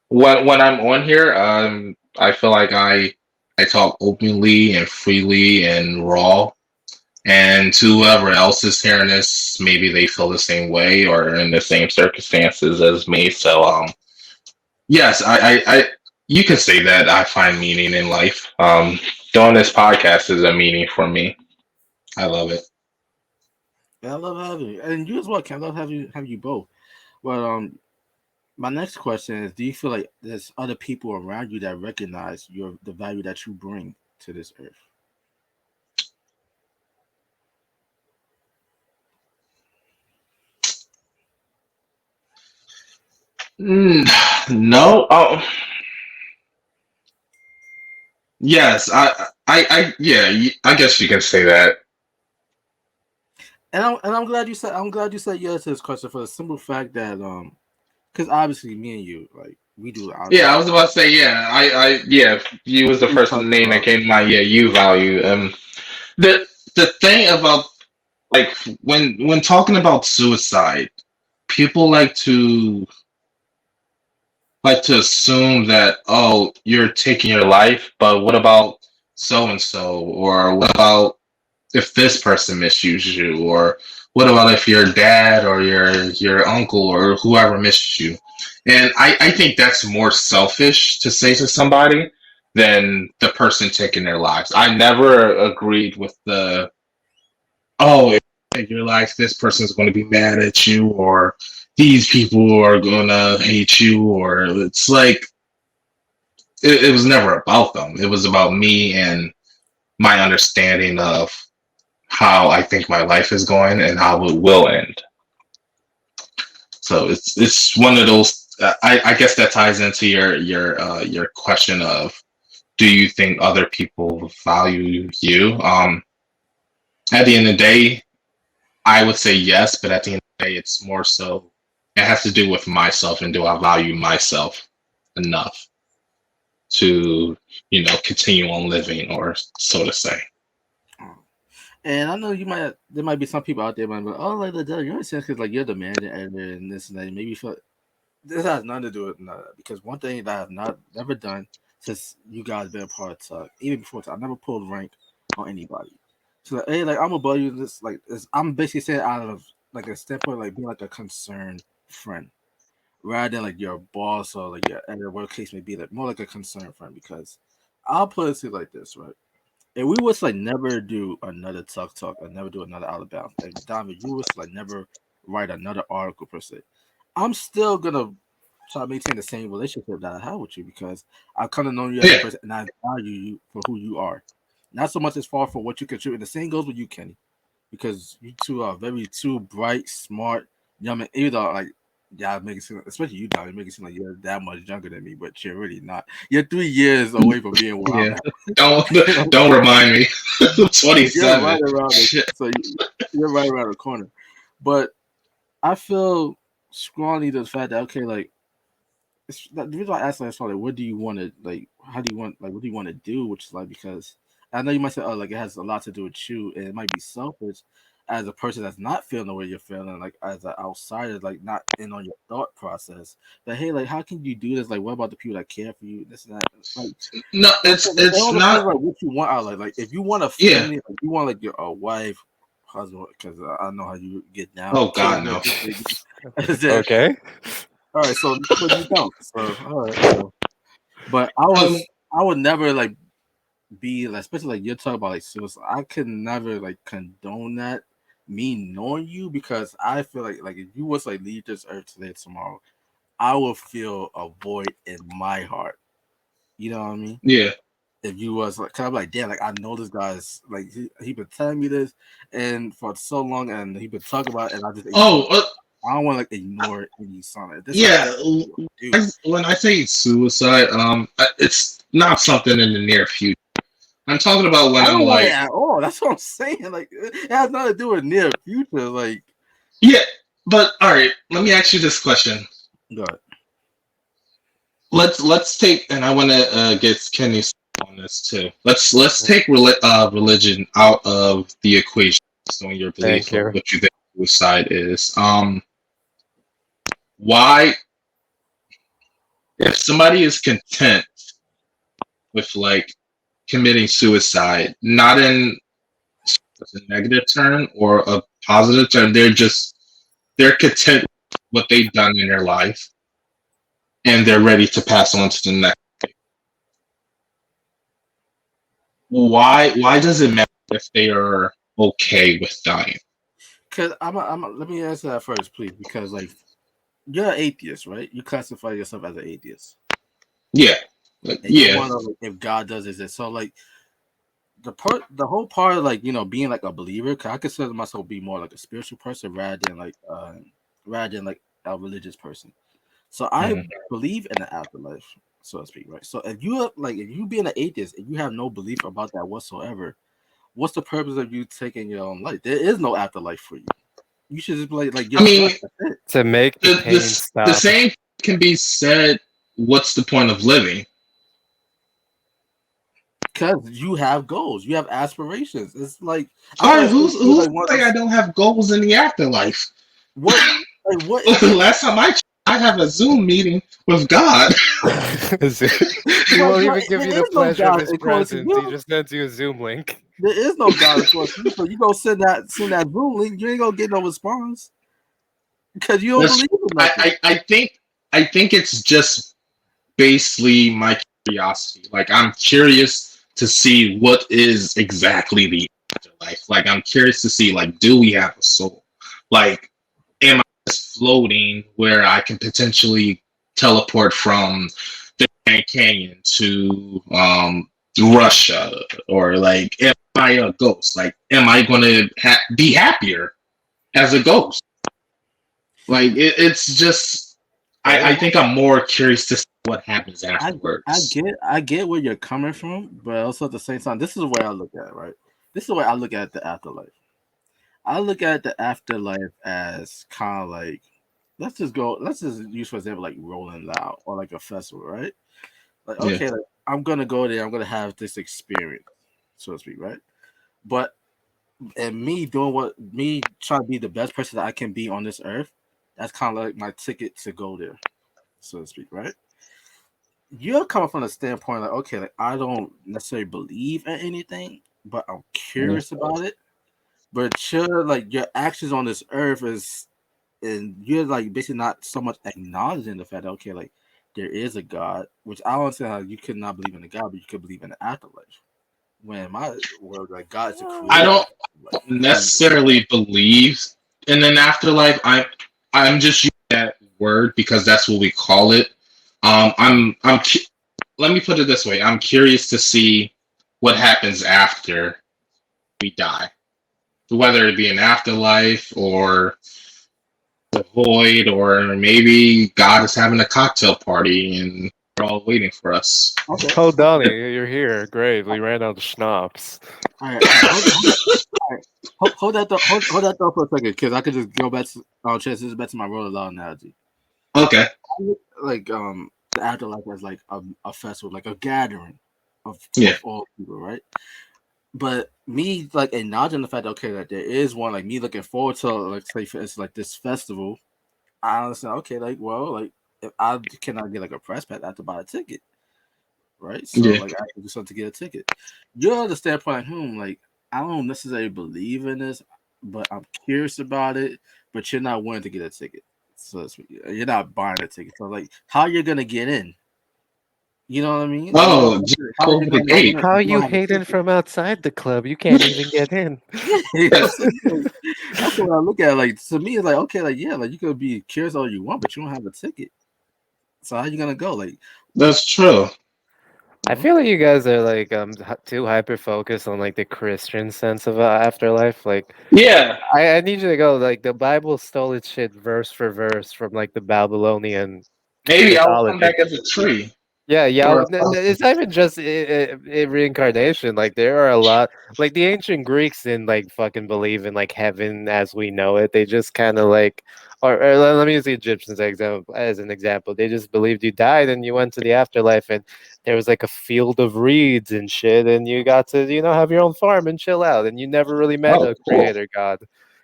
when I'm on here, I feel like I talk openly and freely and raw. And to whoever else is hearing this, maybe they feel the same way or in the same circumstances as me. So, yes, you can say that I find meaning in life. Doing this podcast is a meaning for me. I love it. I love having you, and you as well, Ken. I love having you both. But My next question is: do you feel like there's other people around you that recognize the value that you bring to this earth? Mm, no. Oh, yes. Yeah. I guess you can say that. And I'm glad you said yes to this question for the simple fact that because obviously me and you like we do our Yeah, I job. was about to say, yeah, yeah, you was the We first talk name that about came to mind. Yeah, you value. The thing about like when talking about suicide, people like to assume that, oh, you're taking your life, but what about so and so, or what about if this person misused you, or what about if your dad or your uncle or whoever missed you? And I think that's more selfish to say to somebody than the person taking their lives. I never agreed with the, oh, if you take your life, this person's going to be mad at you, or these people are going to hate you, or it's like it was never about them. It was about me and my understanding of how I think my life is going and how it will end. So it's one of those. I guess that ties into your question of, do you think other people value you? At the end of the day, I would say yes, but at the end of the day, it's more so it has to do with myself, and do I value myself enough to continue on living, or so to say. and I know there might be some people out there might be like, oh like the you're in sense because like you're the managing editor and this and that. Maybe you feel this has nothing to do with none of that because one thing that I've not never done since you guys been a part of TUC, even before TUC, I never pulled rank on anybody. So like, hey, like I'm above you. This like this, I'm basically saying out of like a standpoint like being like a concerned friend rather than like your boss or like your editor, whatever case may be, like more like a concerned friend because I'll put it to you like this, right? If we was like never do another talk or never do another Alabama, like Diamond, you was like never write another article per se. I'm still gonna try to maintain the same relationship that I have with you because I kind of know you as a Yeah, person and I value you for who you are. Not so much as far for what you contribute. The same goes with you, Kenny, because you two are very two bright, smart young men. Even though like yeah, make it seem, especially you, Diamond, make it seem like you're that much younger than me, but you're really not. You're 3 years away from being where I'm yeah. at. Don't You know don't remind me. you're right 27. around the Shit. so you're right around the corner. But I feel strongly to the fact that okay, like the reason why I asked like, what do you want to like? How do you want like? What do you want to do? Which is like because I know you might say, oh, like it has a lot to do with you, and it might be selfish as a person that's not feeling the way you're feeling, like as an outsider, like not in on your thought process. But hey, like how can you do this? Like what about the people that care for you? This and that. Like No, it it's all depends not. like what you want out. Like if you want a Yeah. family, like you want like your wife, husband, because I know how you get down. Oh Kids, God, no, no. is that Okay. all right? So you don't. So all right. So, but Um. I would never like be like, especially like you're talking about like suicide. I could never like condone that. Me knowing you because I feel like if you was like leave this earth today tomorrow, I will feel a void in my heart. You know what I mean? Yeah. If you was like, kind of like, damn, like I know this guy's like he been telling me this and for so long, and he been talking about it, and I just Oh. ignore. I don't want to like ignore any sign. Like, this like Yeah. something I would do. When I say suicide, it's not something in the near future. I'm talking about when I I'm don't want it like, at all. That's what I'm saying. Like it has nothing to do with near future. Like, yeah. But all right, let me ask you this question. God, Let's take, and I want to get Kenny's on this too. Let's Mm, take religion out of the equation, based on your thank belief of you. what you think suicide is. Why, if somebody is content with like committing suicide, not in a negative term or a positive term, they're content with what they've done in their life, and they're ready to pass on to the next. Why does it matter if they are okay with dying? because let me answer that first, please, because like you're an atheist, right? You classify yourself as an atheist, Yeah. Like, and you yeah. want to like if God does exist. So like the whole part of like being like a believer. 'Cause I consider myself be more like a spiritual person rather than like a religious person. So I Mhm. believe in the afterlife, so to speak, right? So if you being an atheist and you have no belief about that whatsoever, what's the purpose of you taking your own life? There is no afterlife for you. You should just be like I you're mean, stuck. That's it. To make the pain the stop. same can be said. What's the point of living? Because you have goals, you have aspirations. It's like I All right, always feel who's like to one say of I don't have goals in the afterlife? what like what is it? Last time I have a Zoom meeting with God. He won't But even give there you the is no pleasure of God his according to presence. He you. just sends you a Zoom link. There is no God according to you. So you gonna send that Zoom link, you ain't gonna get no response because you don't That's believe in nothing. I think it's just basically my curiosity. Like I'm curious to see what is exactly the afterlife. Like I'm curious to see like do we have a soul? Like am I just floating where I can potentially teleport from the Grand Canyon to Russia, or like am I a ghost? Like am I going to be happier as a ghost? Like it's just I Well, think I'm more curious to see what happens I afterwards. I get where you're coming from, but also at the same time, this is the way I look at it, right? This is the way I look at the afterlife. I look at the afterlife as kind of like let's just use for example like Rolling Loud or like a festival, right? Like Yeah. okay, like I'm gonna go there, I'm gonna have this experience, so to speak, right? But and me doing what me trying to be the best person that I can be on this earth, that's kind of like my ticket to go there, so to speak, right? You're coming from the standpoint like, okay, like I don't necessarily believe in anything, but I'm Mhm. curious about it. But your actions on this earth is, and you're like basically not so much acknowledging the fact that okay, like there is a God, which I don't understand how you could not believe in a God, but you could believe in the afterlife. When in my world, like God is the I creator of don't the afterlife. And necessarily believe in an afterlife. I'm just using that word because that's what we call it. Let me put it this way. I'm curious to see what happens after we die, whether it be an afterlife or the void, or maybe God is having a cocktail party and they're all waiting for us. okay, Oh, Donnie, you're here. Great. We ran out of schnapps. all right, all right. Hold that thought for a second, because I could just go back to chance this back to my roller law analogy. Okay. Like the afterlife as like a festival, like a gathering Yeah. of all people, right? But me like acknowledging the fact that okay, that there is one, like me looking forward to like say for instance like this festival, I understand okay, like well, like if I cannot get like a press pass, I have to buy a ticket, right? So Yeah. like I have to do something to get a ticket. You understand the point like like I don't necessarily believe in this, but I'm curious about it, but you're not willing to get a ticket. So you're not buying a ticket. So like how you're gonna get in? You know what I mean? Like Oh, just how are you over the gonna log in gate. How if you you don't have a hating ticket? from outside the club? You can't even get in. You know, so that's what I look at. Like to me, it's like okay, like yeah, like you could be curious all you want, but you don't have a ticket. So how you gonna go? Like, That's true. I well, feel like you guys are like too hyper focused on like the Christian sense of afterlife. Like Yeah. I need you to go like the Bible stole its shit verse for verse from like the Babylonian Maybe I will come mythology. back as a tree. Yeah, yeah. Or It's not even just reincarnation. Like there are a lot. Like the ancient Greeks didn't like fucking believe in like heaven as we know it. They just kind of like, or let me use the Egyptians as an example. They just believed you died and you went to the afterlife, and there was like a field of reeds and shit, and you got to have your own farm and chill out, and you never really met oh, a cool. creator god.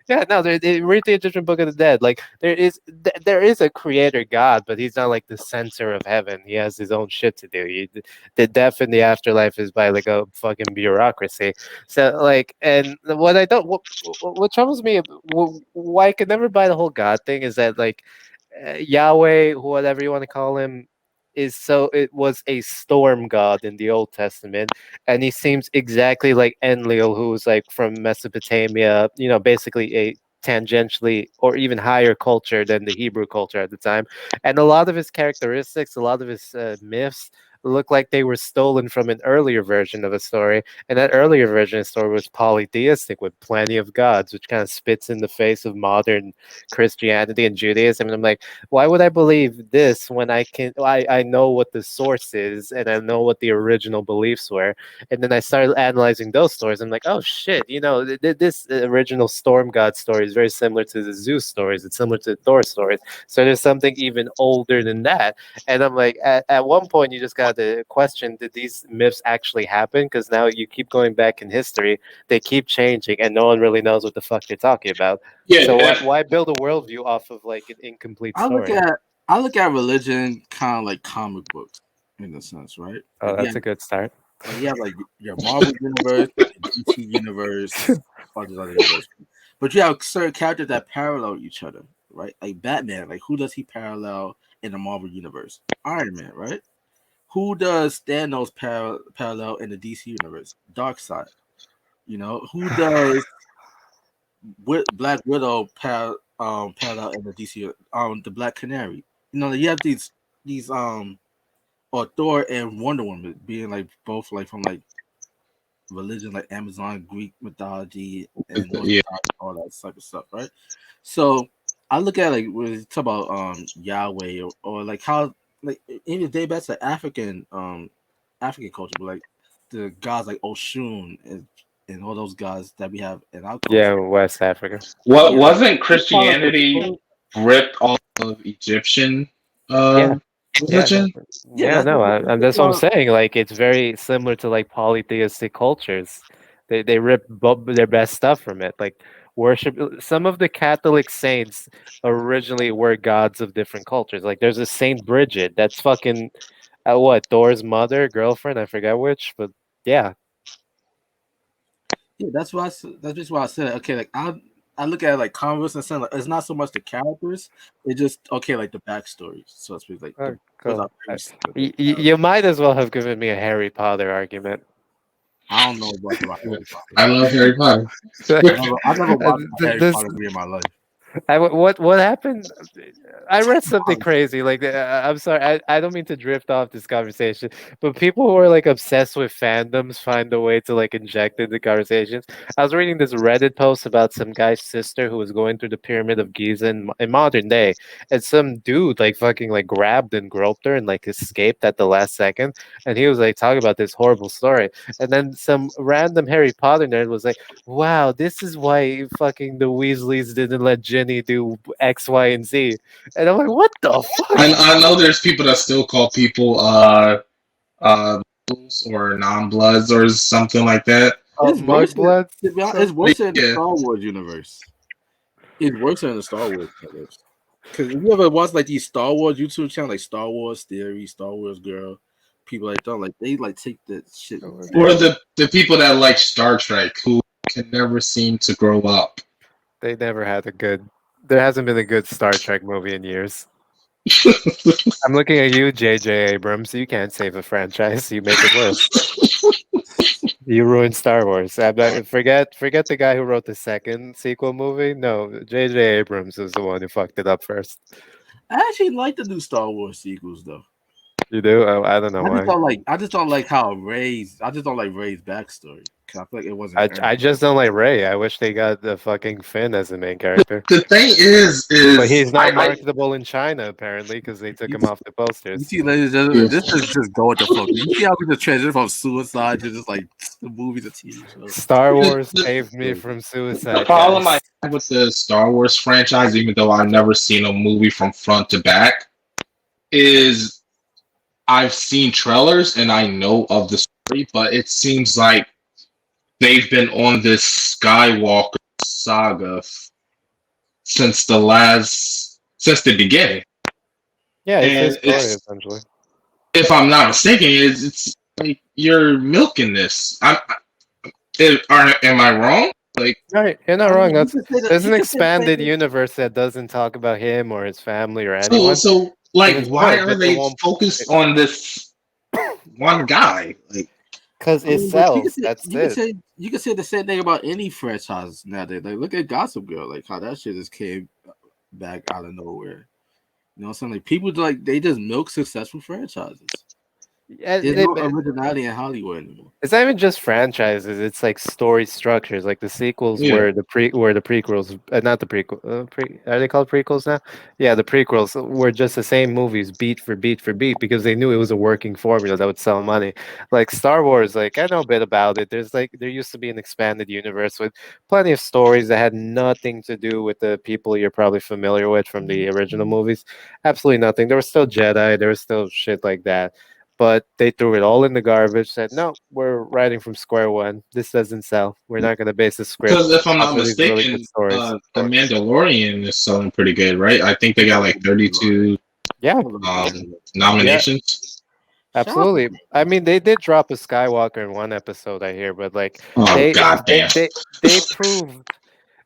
Yeah, no, read the Egyptian Book of the Dead. Like there is a creator God, but he's not like the center of heaven. He has his own shit to do. The death in the afterlife is by like a fucking bureaucracy. So like, and what I don't, what troubles me, why I could never buy the whole God thing is that like Yahweh, whatever you want to call him, it was a storm god in the Old Testament, and he seems exactly like Enlil, who's like from Mesopotamia, basically a tangentially or even higher culture than the Hebrew culture at the time. And a lot of his characteristics, a lot of his myths look like they were stolen from an earlier version of a story. And that earlier version of the story was polytheistic with plenty of gods, which kind of spits in the face of modern Christianity and Judaism. And I'm like, why would I believe this when I know what the source is and I know what the original beliefs were? And then I started analyzing those stories. I'm like, oh shit, this original storm god story is very similar to the Zeus stories. It's similar to the Thor stories. So there's something even older than that. And I'm like, at one point, you just got to question, did these myths actually happen? Because now you keep going back in history, they keep changing, and no one really knows what the fuck they're talking about. Yeah, So and why build a worldview off of like an incomplete I look story? at I look at religion kind of like comic books in a sense, right? Oh, that's a good start. Like you have like your Marvel universe, your DC universe, all these other universes. But you have certain characters that parallel each other, right? Like Batman, like who does he parallel in the Marvel universe? Iron Man, right? Who does Thanos parallel in the DC universe? Darkseid. Who does Black Widow parallel in the DC the Black Canary? You have these or Thor and Wonder Woman being like both like from like religion like Amazon, Greek mythology, and Norse yeah, mythology, all that type of stuff, right? So I look at like when you talk about Yahweh or like how like even day back to African culture, but like the gods like Oshun and all those gods that we have in our Yeah, culture. West Africa. what Yeah, wasn't they follow the Christianity same. ripped off of Egyptian Yeah, yeah, religion? Yeah, yeah. No, that's what I'm well, saying. Like, it's very similar to like polytheistic cultures. They rip their best stuff from it. Like worship. Some of the Catholic saints originally were gods of different cultures. Like, there's a Saint Bridget. That's fucking what, Thor's mother, girlfriend. I forget which, but yeah. yeah, that's just why I said okay. Like I look at it like Converse and saying like it's not so much the characters, it's just okay like the backstories. So to speak, like Oh, the those are cool. very similar to the characters. You might as well have given me a Harry Potter argument. I don't know much about Harry Potter. I love Harry Potter. I never watched a Harry This Potter movie in my life. what happened? I read something Honestly. crazy. Like, I'm sorry, I don't mean to drift off this conversation, but people who are like obsessed with fandoms find a way to like inject into conversations. I was reading this Reddit post about some guy's sister who was going through the Pyramid of Giza in modern day, and some dude like fucking like grabbed and groped her and like escaped at the last second, and he was like talking about this horrible story, and then some random Harry Potter nerd was like, wow, this is why fucking the Weasleys didn't let Ginny do X, Y, and Z. And I'm like, what the fuck? I know there's people that still call people or non-bloods or something like that. It's worse than Mudbloods? to be honest, it's Some worse than the Yeah. Star Wars universe. It's worse than the Star Wars universe. Because if you ever watch like these Star Wars YouTube channels, like Star Wars Theory, Star Wars Girl, people like that, like they like take that shit. Or the people that like Star Trek who can never seem to grow up. They never had a good. There hasn't been a good Star Trek movie in years. I'm looking at you, J.J. Abrams. You can't save a franchise. You make it worse. You ruined Star Wars. Forget the guy who wrote the second sequel movie. No, J.J. Abrams is the one who fucked it up first. I actually like the new Star Wars sequels though. You do? I don't know why. I just don't like how Ray's. I just don't like Ray's backstory because I feel like it wasn't. I just don't like Ray. I wish they got the fucking Finn as the main character. The thing is But he's not I marketable in China apparently because they took him off the You posters. see, ladies and gentlemen, this is just go with the flow. You see how we just transition from suicide to just like the movies and TV shows. Star Wars the, saved me from the suicide, problem guys. I have with the Star Wars franchise, even though I've never seen a movie from front to back, is I've seen trailers and I know of the story, but it seems like they've been on this Skywalker saga since the beginning. Yeah, it's his And story it's, essentially. if I'm not mistaken, it's like you're milking this. Am I wrong? Like, Right, you're not I wrong. mean, There's you an can say the same expanded thing. universe that doesn't talk about him or his family or so, anyone. so And like, it's why good, are but they they won't. focused on this one guy? Like, Because I it mean, but sells. That's it. you can say the same thing about any franchise nowadays. Like look at Gossip Girl, like how that shit just came back out of nowhere. You know what I'm saying? Like people like they just milk successful franchises. Yeah, There's no originality in Hollywood anymore. it's not even just franchises. It's like story structures. Like the sequels Yeah. were the prequels, not the prequel. Are they called prequels now? Yeah, the prequels were just the same movies, beat for beat for beat, because they knew it was a working formula that would sell money. Like Star Wars, like I know a bit about it. There used to be an expanded universe with plenty of stories that had nothing to do with the people you're probably familiar with from the original movies. Absolutely nothing. There was still Jedi. There was still shit like that, but they threw it all in the garbage. Said, "No, we're writing from square one. This doesn't sell. We're not going to base the Because script if I'm off not of these really good mistaken, stories." The Mandalorian is selling pretty good, right? I think they got like 32 Yeah, yeah, nominations. Shout absolutely. I mean, they did drop a Skywalker in one episode, I hear, but like Oh they they goddamn! they they proved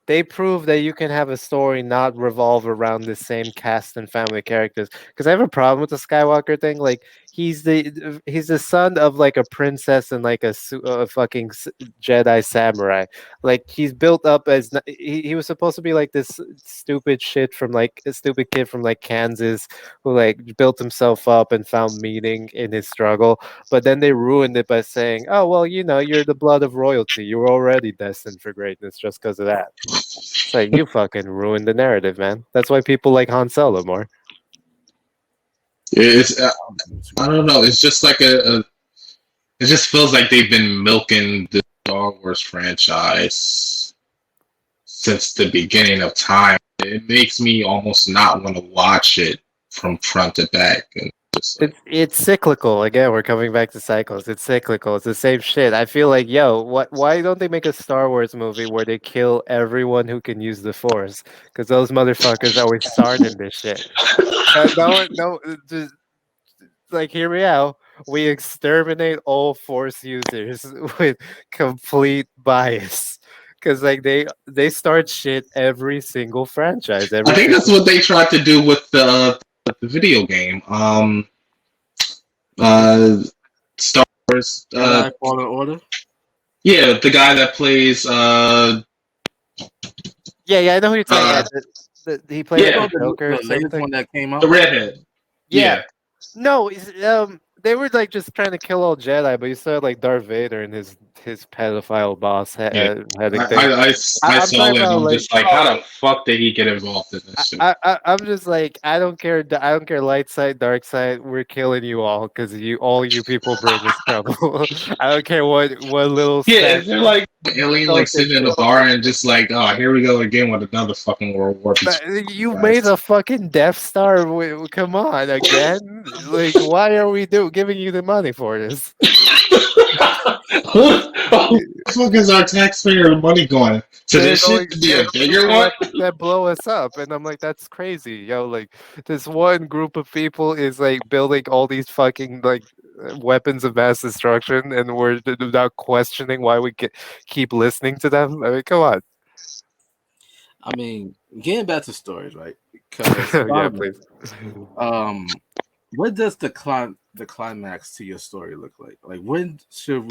they prove that you can have a story not revolve around the same cast and family characters. Because I have a problem with the Skywalker thing. Like he's the son of like a princess and like a fucking Jedi samurai. Like he's built up as he was supposed to be like this stupid shit from like a stupid kid from like Kansas who like built himself up and found meaning in his struggle. But then they ruined it by saying, "Oh well, you know, you're the blood of royalty. You were already destined for greatness just because of that." It's like you fucking ruined the narrative, man. That's why people like Han Solo more. It's I out. don't know. It's just like it just feels like they've been milking the Star Wars franchise since the beginning of time. It makes me almost not want to watch it from front to back. And just like, It's cyclical. Again, we're coming back to cycles. It's cyclical. It's the same shit. I feel like, yo, what? Why don't they make a Star Wars movie where they kill everyone who can use the Force? Because those motherfuckers always starting this shit. No, just like hear me out. We exterminate all Force users with complete bias. Cause like they start shit every single franchise, I every think that's single. what they tried to do with the video game. Mhm. Uh, Star Wars. Jedi Fallen Order. Yeah, the guy that plays. Yeah, I know who you're talking. Yeah, Uh, he played You like yeah, a know Joker or the latest something. one that came the out. redhead. Yeah, Yeah, no, they were like just trying to kill all Jedi, but you saw like Darth Vader and his pedophile boss yeah. heading thing. I I'm saw talking that and about I'm like just like, how the fuck did he get involved in this shit? I'm just like I don't care. I don't care. Light side, dark side. We're killing you all because all you people bring us trouble. I don't care what little Yeah, set is there like an alien like focus sitting in a shit. bar and just like, oh, here we go again with another fucking World War But between you made guys. a fucking Death Star. Come on, again. Like, why are we giving you the money for this? Who the fuck is our taxpayer money going to They're this shit going to be they're a going bigger for one? weapons that blow us up, and I'm like, that's crazy, yo. Like, this one group of people is like building all these fucking like weapons of mass destruction, and we're not questioning why we keep listening to them. I mean, come on. I mean, getting back to stories, right? Because Yeah, please. um, what does the climax to your story look like? Like when should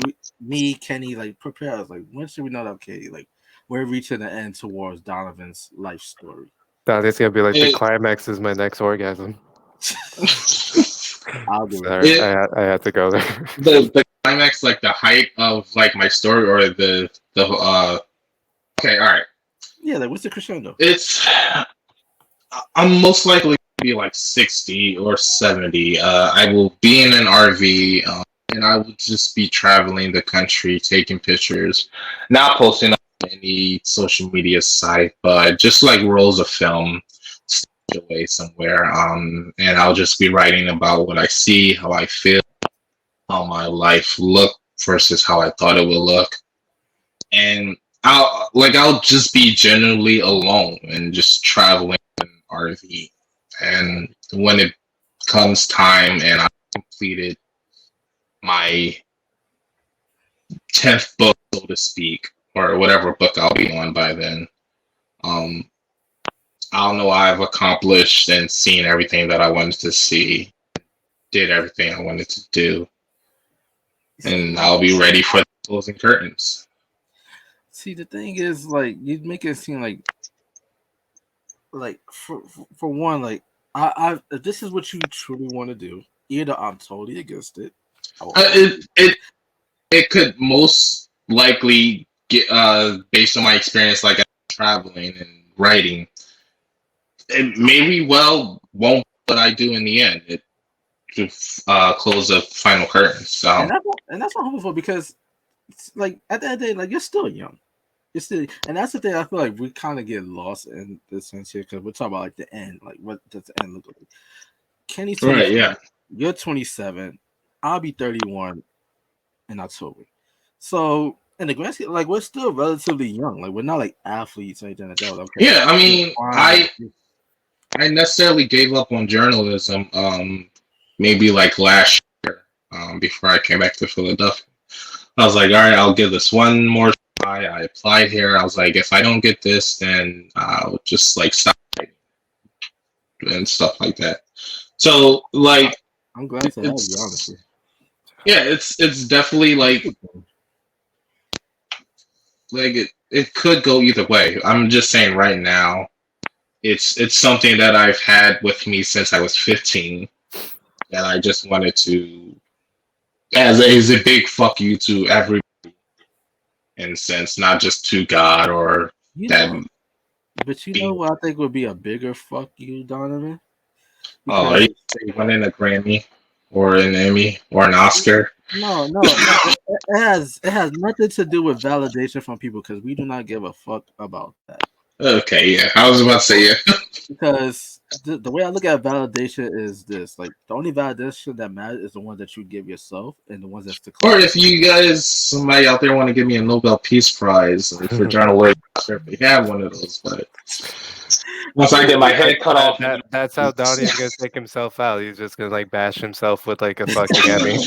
Kenny, like prepare us? Like when should we know that okay, like we're reaching the end towards Donovan's life story? No, it's gonna be like the It, climax is my next orgasm. I'll give it Sorry, that. it I had to go there. the climax, like the height of like my story, or the okay, all right. Yeah, like what's the crescendo? It's I'm most likely to be like 60 or 70. I will be in an RV, and I will just be traveling the country, taking pictures, not posting on any social media site, but just like rolls of film stashed away somewhere. And I'll just be writing about what I see, how I feel, how my life looked versus how I thought it would look. And I'll just be generally alone and just traveling in RV. And when it comes time and I've completed my 10th book, so to speak, or whatever book I'll be on by then, um, I'll know I've accomplished and seen everything that I wanted to see, did everything I wanted to do. and I'll be ready for the closing curtains. See, the thing is, like, you make it seem like for one, like, if this is what you truly want to do, either I'm totally against it, or It could most likely get based on my experience, like traveling and writing. It maybe well won't, but I do in the end. It to close the final curtain. So and that's what I'm hoping for because, like, at the end of the day, like, you're still young. You're still, and that's the thing. I feel like we kind of get lost in this sense here because we're talking about like the end, like what does the end look like? Kenny's 20, right, yeah, you're 27. I'll be 31 in October. So in the grand scheme, like we're still relatively young. Like we're not like athletes or anything like that. Okay, yeah. I mean, fine. I necessarily gave up on journalism. Maybe like last year. Before I came back to Philadelphia, I was like, all right, I'll give this one more try. I applied here. I was like, if I don't get this, then I'll just like stop writing and stuff like that. So like, I'm glad to have you, it's honestly. yeah, it's definitely like it could go either way. I'm just saying right now, it's something that I've had with me since I was 15, that I just wanted to as a big fuck you to every in sense, not just to God or You that. know, but you know what I think would be a bigger fuck you, Donovan? Oh, are Because you winning a Grammy or an Emmy or an Oscar? no. It has nothing to do with validation from people because we do not give a fuck about that. Okay, yeah, I was about to say yeah. Because the way I look at validation is this: like the only validation that matters is the one that you give yourself and the ones that's to Or close. if you guys, somebody out there, want to give me a Nobel Peace Prize for journalism, if they have one of those, but once I get my head cut off, That's how Donnie's gonna take himself out. He's just gonna like bash himself with like a fucking Emmy.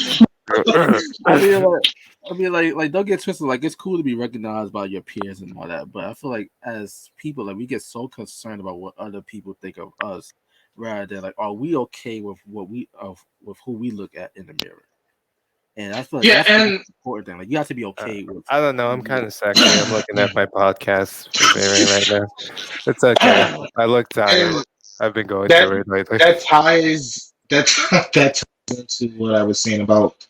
I mean, like, don't get twisted. Like, it's cool to be recognized by your peers and all that, but I feel like as people, like, we get so concerned about what other people think of us, rather than like, are we okay with with who we look at in the mirror? And I feel like yeah, that's the and most important thing. Like, you have to be okay with. I don't know. I'm kind of sexy. I'm looking at my podcast right now. It's okay. I look tired. and I've been going that through it lately. that ties into what I was saying about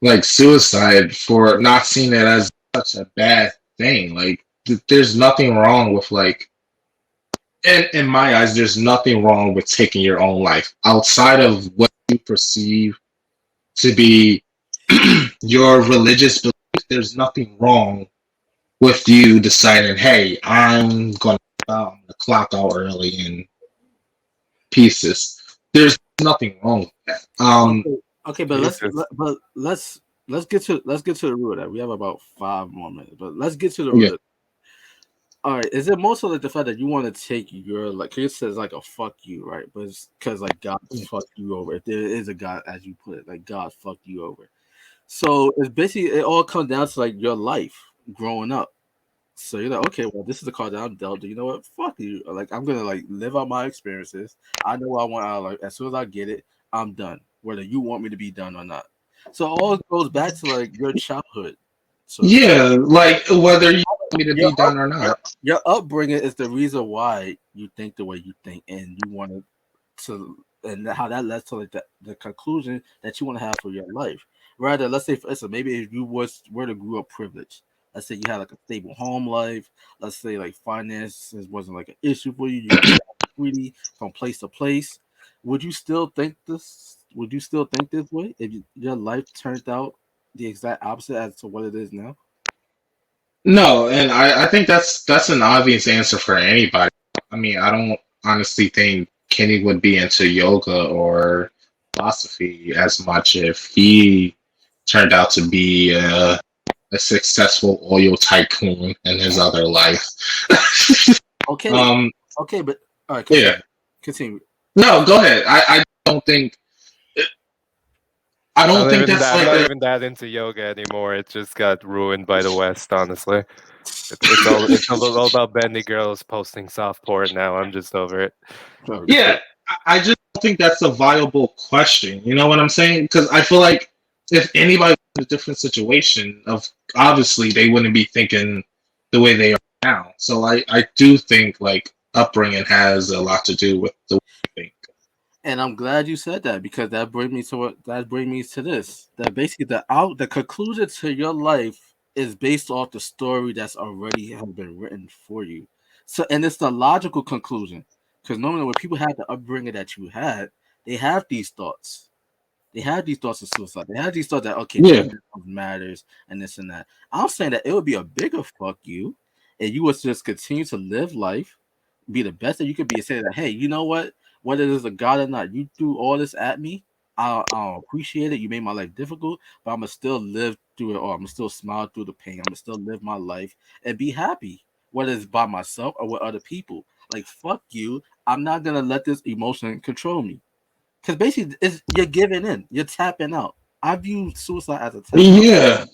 like suicide, for not seeing it as such a bad thing. Like there's nothing wrong with like, and in my eyes, there's nothing wrong with taking your own life outside of what you perceive to be your religious belief. There's nothing wrong with you deciding, hey, I'm gonna clock out early and pieces. There's nothing wrong with that. Okay, but let's get to the root of that. We have about 5 more minutes, but let's get to the root Yeah. of it. All right, is it mostly like the fact that you want to take your like it says like a fuck you, right? But it's because like God fucked you over. If there is a God, as you put it, like God fucked you over. So it's basically it all comes down to like your life growing up. So you're like, okay, well, this is the card that I'm dealt. You know what? Fuck you. Like I'm gonna like live out my experiences. I know what I want out of life. As soon as I get it, I'm done. Whether you want me to be done or not. So it all goes back to like your childhood. So Yeah, like whether you want me to your be done or not. your upbringing is the reason why you think the way you think, and you want to, and how that led to like the conclusion that you want to have for your life. Rather, let's say, for instance, maybe if you were to grow up privileged, let's say you had like a stable home life, let's say like finances wasn't like an issue for you, you could travel freely from place to place. Would you still think this? Would you still think this way if your life turned out the exact opposite as to what it is now? No, and I think that's an obvious answer for anybody. I mean, I don't honestly think Kenny would be into yoga or philosophy as much if he turned out to be a successful oil tycoon in his other life. Okay, um, okay, but all right, yeah. continue. No, go ahead. I don't think that's I'm like not a, even that into yoga anymore. It just got ruined by the West, honestly. It's all about bendy girls posting soft porn now. I'm just over it. yeah. I just don't think that's a viable question. You know what I'm saying? Because I feel like if anybody was in a different situation, of obviously they wouldn't be thinking the way they are now. So I do think like upbringing has a lot to do with the way you think. And I'm glad you said that because that brings me to this. That basically the conclusion to your life is based off the story that's already has been written for you. So and it's the logical conclusion. Because normally when people have the upbringing that you had, they have these thoughts. They have these thoughts of suicide. They have these thoughts that okay, Yeah. change matters and this and that. I'm saying that it would be a bigger fuck you, and you would just continue to live life, be the best that you could be, and say that hey, you know what? Whether there's a God or not, you do all this at me. I'll appreciate it. You made my life difficult, but I'm gonna still live through it all. I'm gonna still smile through the pain. I'm gonna still live my life and be happy, whether it's by myself or with other people. Like fuck you. I'm not gonna let this emotion control me. Because basically, you're giving in, you're tapping out. I view suicide as a tap out. Yeah.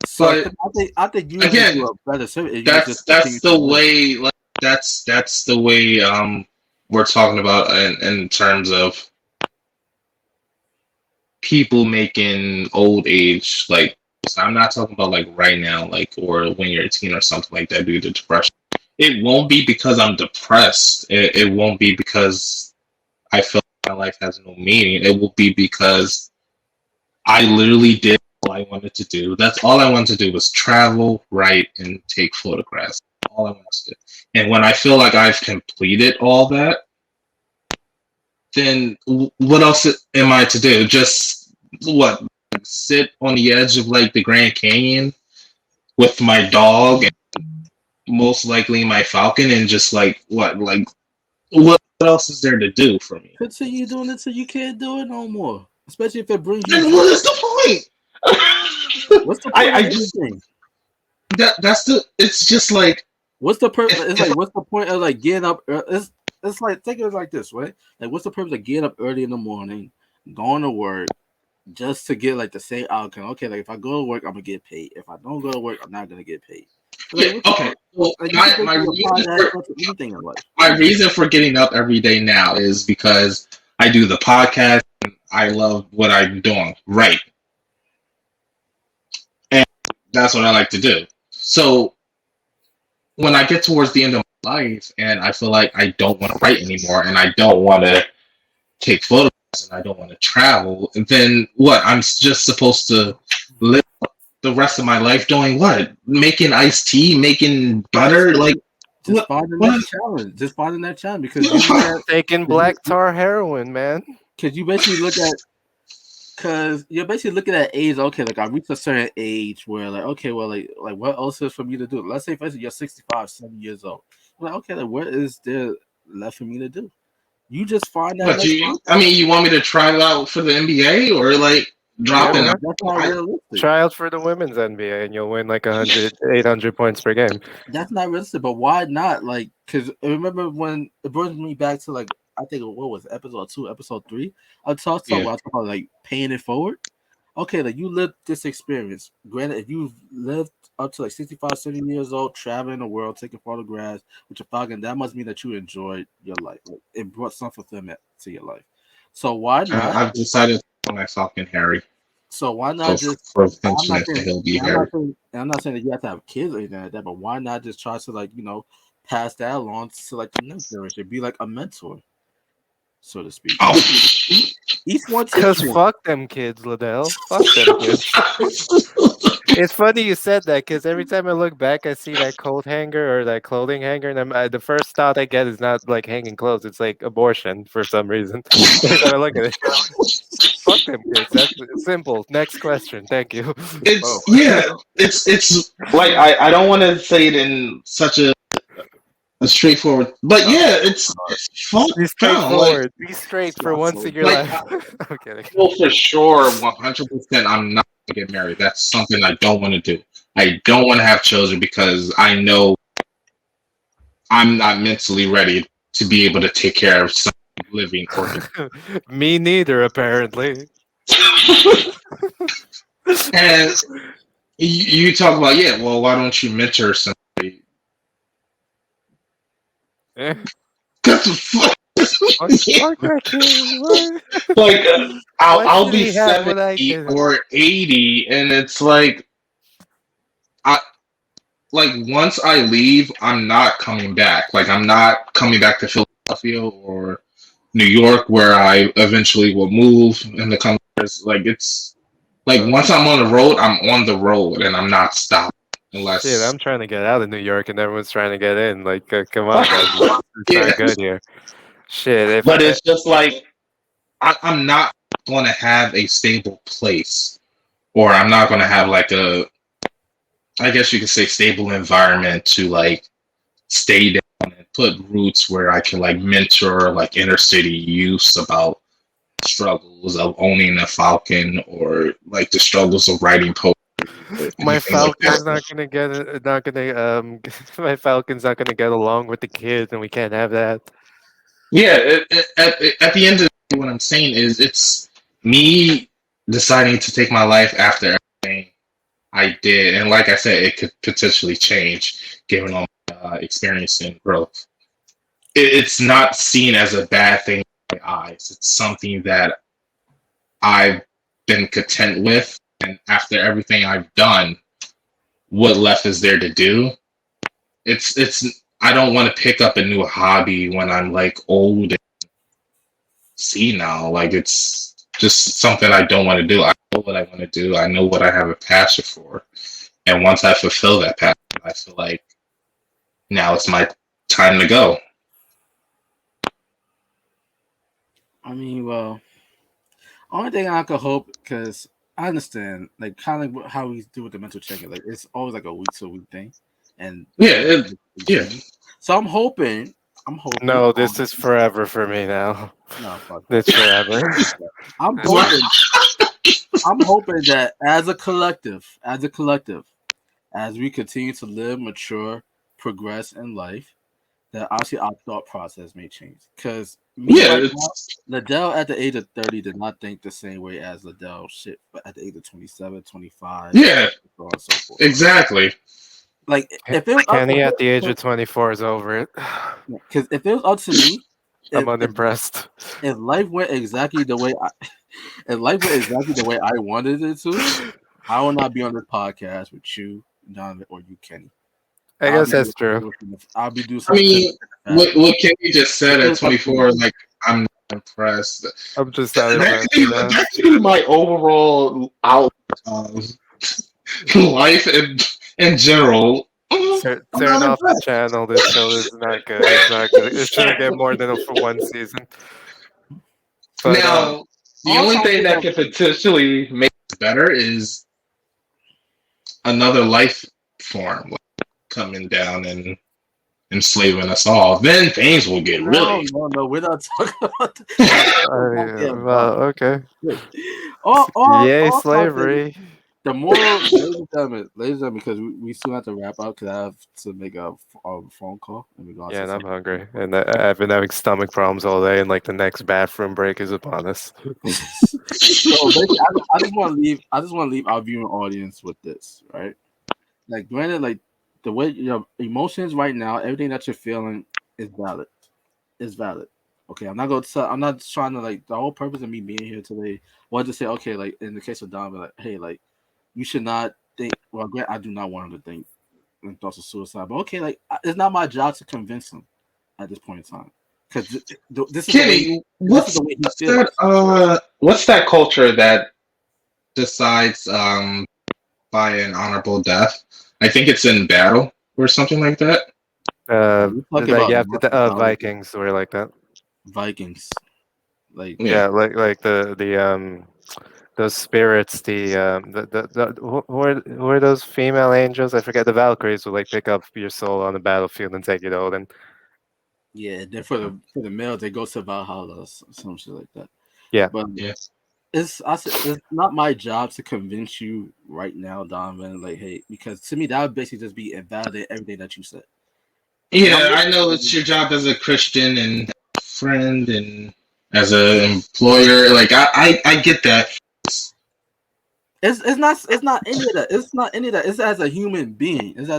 So But I think you would just again, do a better service. You would just that's continue the to live. way like that's the way we're talking about in terms of people making old age like so I'm not talking about like right now, like or when you're a teen or something like that due to depression. It won't be because I'm depressed. It won't be because I feel like my life has no meaning. It will be because I literally did all I wanted to do. That's all I wanted to do was travel, write, and take photographs. All I wanted to do. And when I feel like I've completed all that, then what else am I to do? Just what? Sit on the edge of like the Grand Canyon with my dog and most likely my falcon and just like what? Like what else is there to do for me? Continue doing it till you can't do it no more. Especially if it brings you And joy. what is the point? What's the point I of just anything? that's the. It's just like What's the purpose? if, It's if like what's the point of like getting up? It's like think of it like this, right? Like what's the purpose of getting up early in the morning, going to work, just to get like the same outcome? Okay, like if I go to work, I'm gonna get paid. If I don't go to work, I'm not gonna get paid. Like yeah, what's the okay. point? Well, Like you my can my basically apply reason that for stuff to anything in life. my reason for getting up every day now is because I do the podcast. And I love what I'm doing. Right, and that's what I like to do. So when I get towards the end of my life and I feel like I don't want to write anymore and I don't want to take photographs and I don't want to travel, then what? I'm just supposed to live the rest of my life doing what? Making iced tea, making butter, like Just what? finding What? that challenge. Just finding that challenge because you look Is, at Taking black tar heroin, man. because you basically look at because you're basically looking at age. Okay, like I reached a certain age where like okay, well like what else is for me to do? Let's say for instance you're 65, 7 years old. Like okay, like what is there left for me to do? You just find that but next you? I option. mean, you want me to try it out for the NBA or like Yeah, dropping? man. That's not I, realistic. Try out for the women's NBA and you'll win like 100, 800 points per game. That's not realistic. But why not? Like, because remember when it brings me back to like I think what was it, episode 2, episode 3. I yeah. talk about like paying it forward. Okay, like you lived this experience. Granted, if you've lived up to like 65, 70 years old, traveling the world, taking photographs with your falcon, that must mean that you enjoyed your life. Like, it brought some fulfillment to your life. So why not? I've decided to call my falcon Harry. So why So not just? for I'm not punishment, saying. he'll be I'm not Harry. saying. I'm not saying that you have to have kids or anything like that. But why not just try to like pass that along to like the next generation? Be like a mentor, so to speak. Oh. Each one teach Cause one. fuck them kids, Liddell. Fuck them kids. It's funny you said that because every time I look back, I see that coat hanger or that clothing hanger, and the first thought I get is not like hanging clothes; it's like abortion for some reason. Every time I look at it, fuck them kids. That's simple. Next question. Thank you. It's Oh, yeah. It's like I don't want to say it in such a straightforward, but yeah, it's fuck Be down. Like straightforward. Be straight for once in your like life. I'm kidding. well for sure, 100%. I'm not gonna get married. That's something I don't want to do. I don't want to have children because I know I'm not mentally ready to be able to take care of some living organ. Me neither, apparently. And you talk about yeah. Well, why don't you mentor somebody? Eh. Because fuck. Fuck that kid. What? Like Why I'll should be he have what I 70 did? or 80, and it's like I like once I leave, I'm not coming back. Like I'm not coming back to Philadelphia or New York, where I eventually will move in the coming years. Like it's like once I'm on the road, I'm on the road, and I'm not stopping Shit, unless I'm trying to get out of New York, and everyone's trying to get in. Like, come on, guys, it's yeah. not good here. Shit, if But it's just like I'm not going to have a stable place, or I'm not going to have like a, I guess you could say, stable environment to like stay down and put roots where I can like mentor like inner city youths about struggles of owning a falcon or like the struggles of writing poetry or my anything like Falcon's that. not gonna not gonna my Falcon's not gonna get along with the kids, and we can't have that. Yeah, at the end of the day, what I'm saying is it's me deciding to take my life after everything I did, and like I said, it could potentially change given all my experience and growth. It's not seen as a bad thing in my eyes. It's something that I've been content with, and after everything I've done, what left is there to do? It's. I don't want to pick up a new hobby when I'm like old and senile. Like it's just something I don't want to do. I know what I want to do. I know what I have a passion for, and once I fulfill that passion, I feel like now it's my time to go. I mean, well, only thing I could hope, because I understand, like, kind of how we do with the mental check-in. Like, it's always like a week to week thing, and Yeah, yeah. so I'm hoping. No, this is forever for me now. No, fuck that. It's forever. I'm hoping. I'm hoping that as a collective, as we continue to live, mature, progress in life, that obviously our thought process may change. Because me Yeah, right now, it's, Liddell at the age of 30 did not think the same way as Liddell shit, but at the age of 27, 25, yeah, so on and so forth. exactly. Like if it was up, Kenny at the age of 24 is over it. because if it was up to me, I'm unimpressed. if life went exactly the way if life went exactly the way I wanted it to, I will not be on this podcast with you, Donovan, or you, Kenny. I guess that's true. I'll be doing I something. mean, what Kenny just said at 24, like I'm not impressed. I'm just not impressed. That's actually my overall outlook of life in general. Turn off the channel. This show is not good. It's not good. It shouldn't get more than for one season. But, now, the only thing that could potentially make it better is another life form like, coming down and enslaving us all. Then things will get really. No, we're not talking about that. well, okay. Yay, slavery. The moral, ladies and gentlemen, because we still have to wrap up because I have to make a phone call. Yeah, and I'm hungry, and I've been having stomach problems all day, and like the next bathroom break is upon us. So basically, I just want to leave our viewing audience with this, right? Like, granted, like the way your emotions right now, everything that you're feeling is valid. Is valid. Okay, I'm not trying to like the whole purpose of me being here today was to say, okay, like in the case of Don, like, hey, like you should not think. Well, I do not want him to think in thoughts of suicide, but okay, like it's not my job to convince him at this point in time because this is Kenny, what's feels. what's that culture that decides by an honorable death? I think it's in battle or something like that. Like you have to Vikings or like that. Vikings, like like the those spirits, who are those female angels? I forget. The Valkyries will like pick up your soul on the battlefield and take it out. And yeah, then for the males, they go to Valhalla, some shit like that. Yeah, but it's not my job to convince you right now, Donovan. Like, hey, because to me that would basically just be invalidate everything that you said. Yeah, I know it's your job as a Christian and friend and as an employer. Like I get that. It's not any of that. It's not any of that. It's as a human being. Because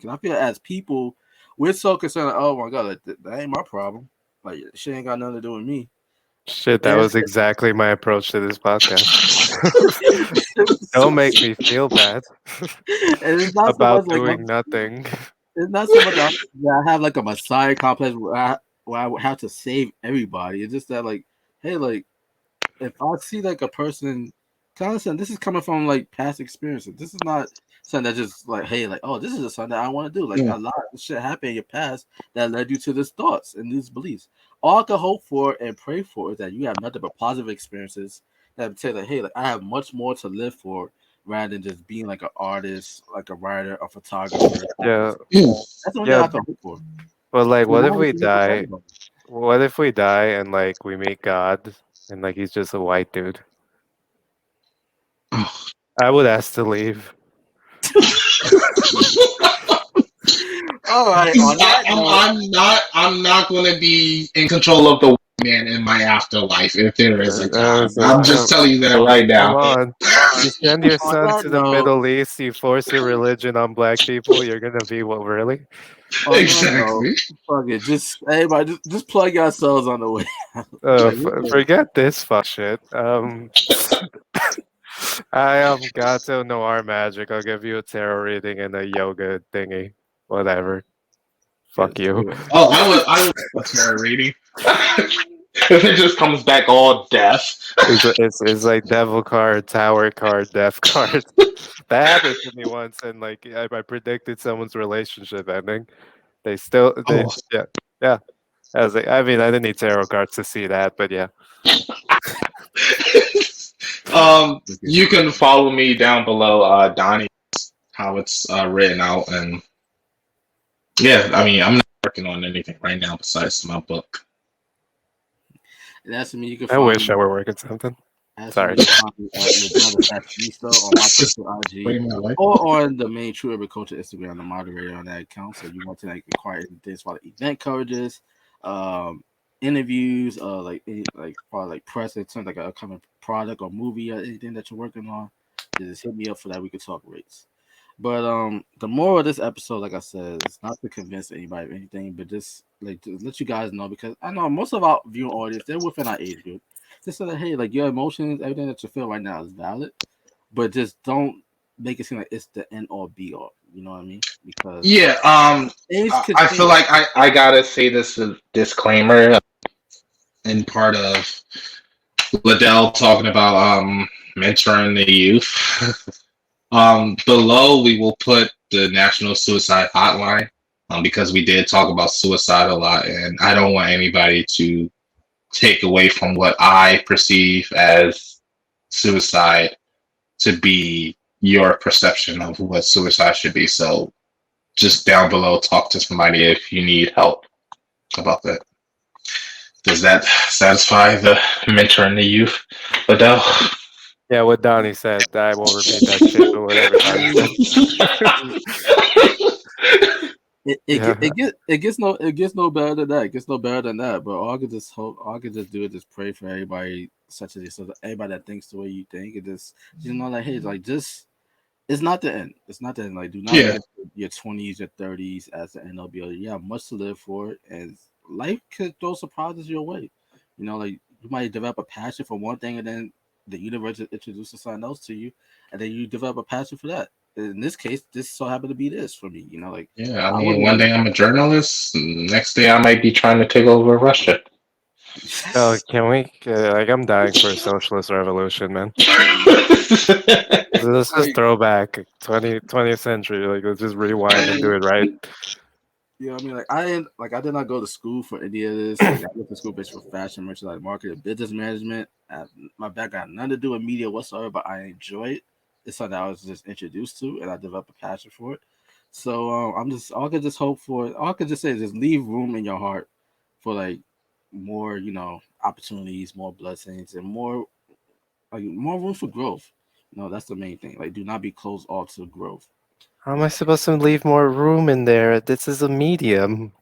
I feel as people, we're so concerned. Like, oh my god, like, that ain't my problem. Like shit ain't got nothing to do with me. Shit, that And was exactly my approach to this podcast. Don't make me feel bad and it's not so about much like doing nothing. it's not so much that I have like a messiah complex where I would have to save everybody. It's just that like, hey, like if I see like a person, kind of this is coming from like past experiences. This is not something that just like, hey, like, oh, this is just something that I want to do. Like Yeah. a lot of shit happened in your past that led you to these thoughts and these beliefs. All I can hope for and pray for is that you have nothing but positive experiences that say like, hey, like I have much more to live for rather than just being like an artist, like a writer, a photographer. Yeah, That's the only thing yeah. I can hope for. But like, And what I if we understand what you're die? talking about. What if we die and like we meet God and like he's just a white dude? I would ask to leave. All right. On that note, I'm not going to be in control of the white man in my afterlife if there is a God. I'm just telling you that right Come now. on. You send your on son that to the note, Middle East, you force your religion on black people, you're gonna be what, really? on that note, Exactly. fuck it. Just everybody, just plug yourselves on the way out. Like, Forget this fuck shit. I am Gato Noir Magic. I'll give you a tarot reading and a yoga thingy. Whatever. Fuck yes, you. Oh, I would a tarot reading. If it just comes back all death. It's like devil card, tower card, death card. That happened to me once, and like I predicted someone's relationship ending. They Oh. yeah, yeah. I mean, I didn't need tarot cards to see that, but yeah. You can follow me down below, Donnie, how it's written out, and yeah, I mean, I'm not working on anything right now besides my book. and that's me. You can I find wish me. I were working something. That's me. Sorry. You can find me at your brother Fashionista on my personal IG Wait, my life. or on the main True Urban Culture Instagram, the moderator on that account. So you want to like inquire things about event coverages, um, interviews, like for like press in terms like an upcoming product or movie or anything that you're working on, just hit me up for that. We could talk rates. But the moral of this episode, like I said, is not to convince anybody of anything, but just like to let you guys know because I know most of our viewing audience they're within our age group. Just so that hey, like your emotions, everything that you feel right now is valid, but just don't make it seem like it's the end all be all. You know what I mean? Because Yeah, things could I feel change. like I gotta say this disclaimer in part of Liddell talking about mentoring the youth. Below we will put the National Suicide Hotline, because we did talk about suicide a lot, and I don't want anybody to take away from what I perceive as suicide to be your perception of what suicide should be. So just down below, talk to somebody if you need help about that. Does that satisfy the mentoring the youth, Adele? Yeah, what Donnie said. I won't repeat that shit, but whatever I Donnie said. mean, Yeah. it gets no better than that. It gets no better than that. But all I could just hope, all I could just do is just pray for everybody, such as so that everybody that thinks the way you think. It just like hey, like just it's not the end. It's not the end. Like do not look Yeah, at your 20s, your 30s as the end of your. You have much to live for, and life could throw surprises your way. Like you might develop a passion for one thing, and then the universe introduces something else to you, and then you develop a passion for that. In this case, this so happened to be this for me. Like yeah. I I mean, wasn't one gonna. day I'm a journalist, next day I might be trying to take over Russia. Oh, can we? Like, I'm dying for a socialist revolution, man. Let's just Like, throw back 20th century. Like, let's just rewind and do it right. I mean, I did not go to school for any of this. Like, I went to school based for fashion, merchandise, marketing, business management. My background had nothing to do with media whatsoever, but I enjoy it. It's something I was just introduced to, and I developed a passion for it. So I'm just all I could just hope for. All I could just say is just leave room in your heart for like more, opportunities, more blessings, and more room for growth. That's the main thing. Like, do not be closed off to growth. How am I supposed to leave more room in there? This is a medium.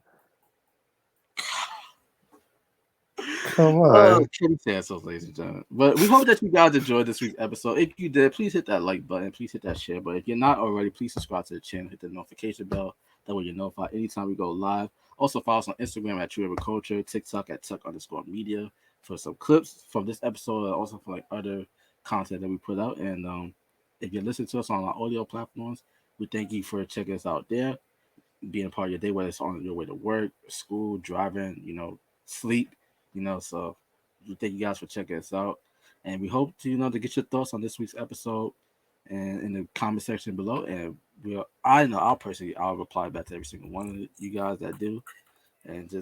Come on. Kitty Sansels, ladies and gentlemen. But we hope that you guys enjoyed this week's episode. If you did, please hit that like button. Please hit that share button. If you're not already, please subscribe to the channel. Hit the notification bell. That way you're notified anytime we go live. Also follow us on Instagram at True River Culture, TikTok at Tuck_media for some clips from this episode, and also for like other content that we put out. And if you're listening to us on our audio platforms, we thank you for checking us out there, being a part of your day, whether it's on your way to work, school, driving, sleep, So we thank you guys for checking us out, and we hope to to get your thoughts on this week's episode and in the comment section below. And I know I'll reply back to every single one of you guys that do. And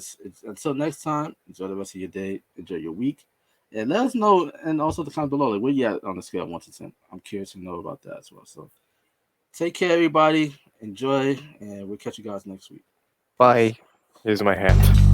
until next time, enjoy the rest of your day, enjoy your week, and let us know. And also the comment below, like where you at on the scale of 1 to 10. I'm curious to know about that as well. So take care, everybody. Enjoy, and we'll catch you guys next week. Peace. Bye. Here's my hand.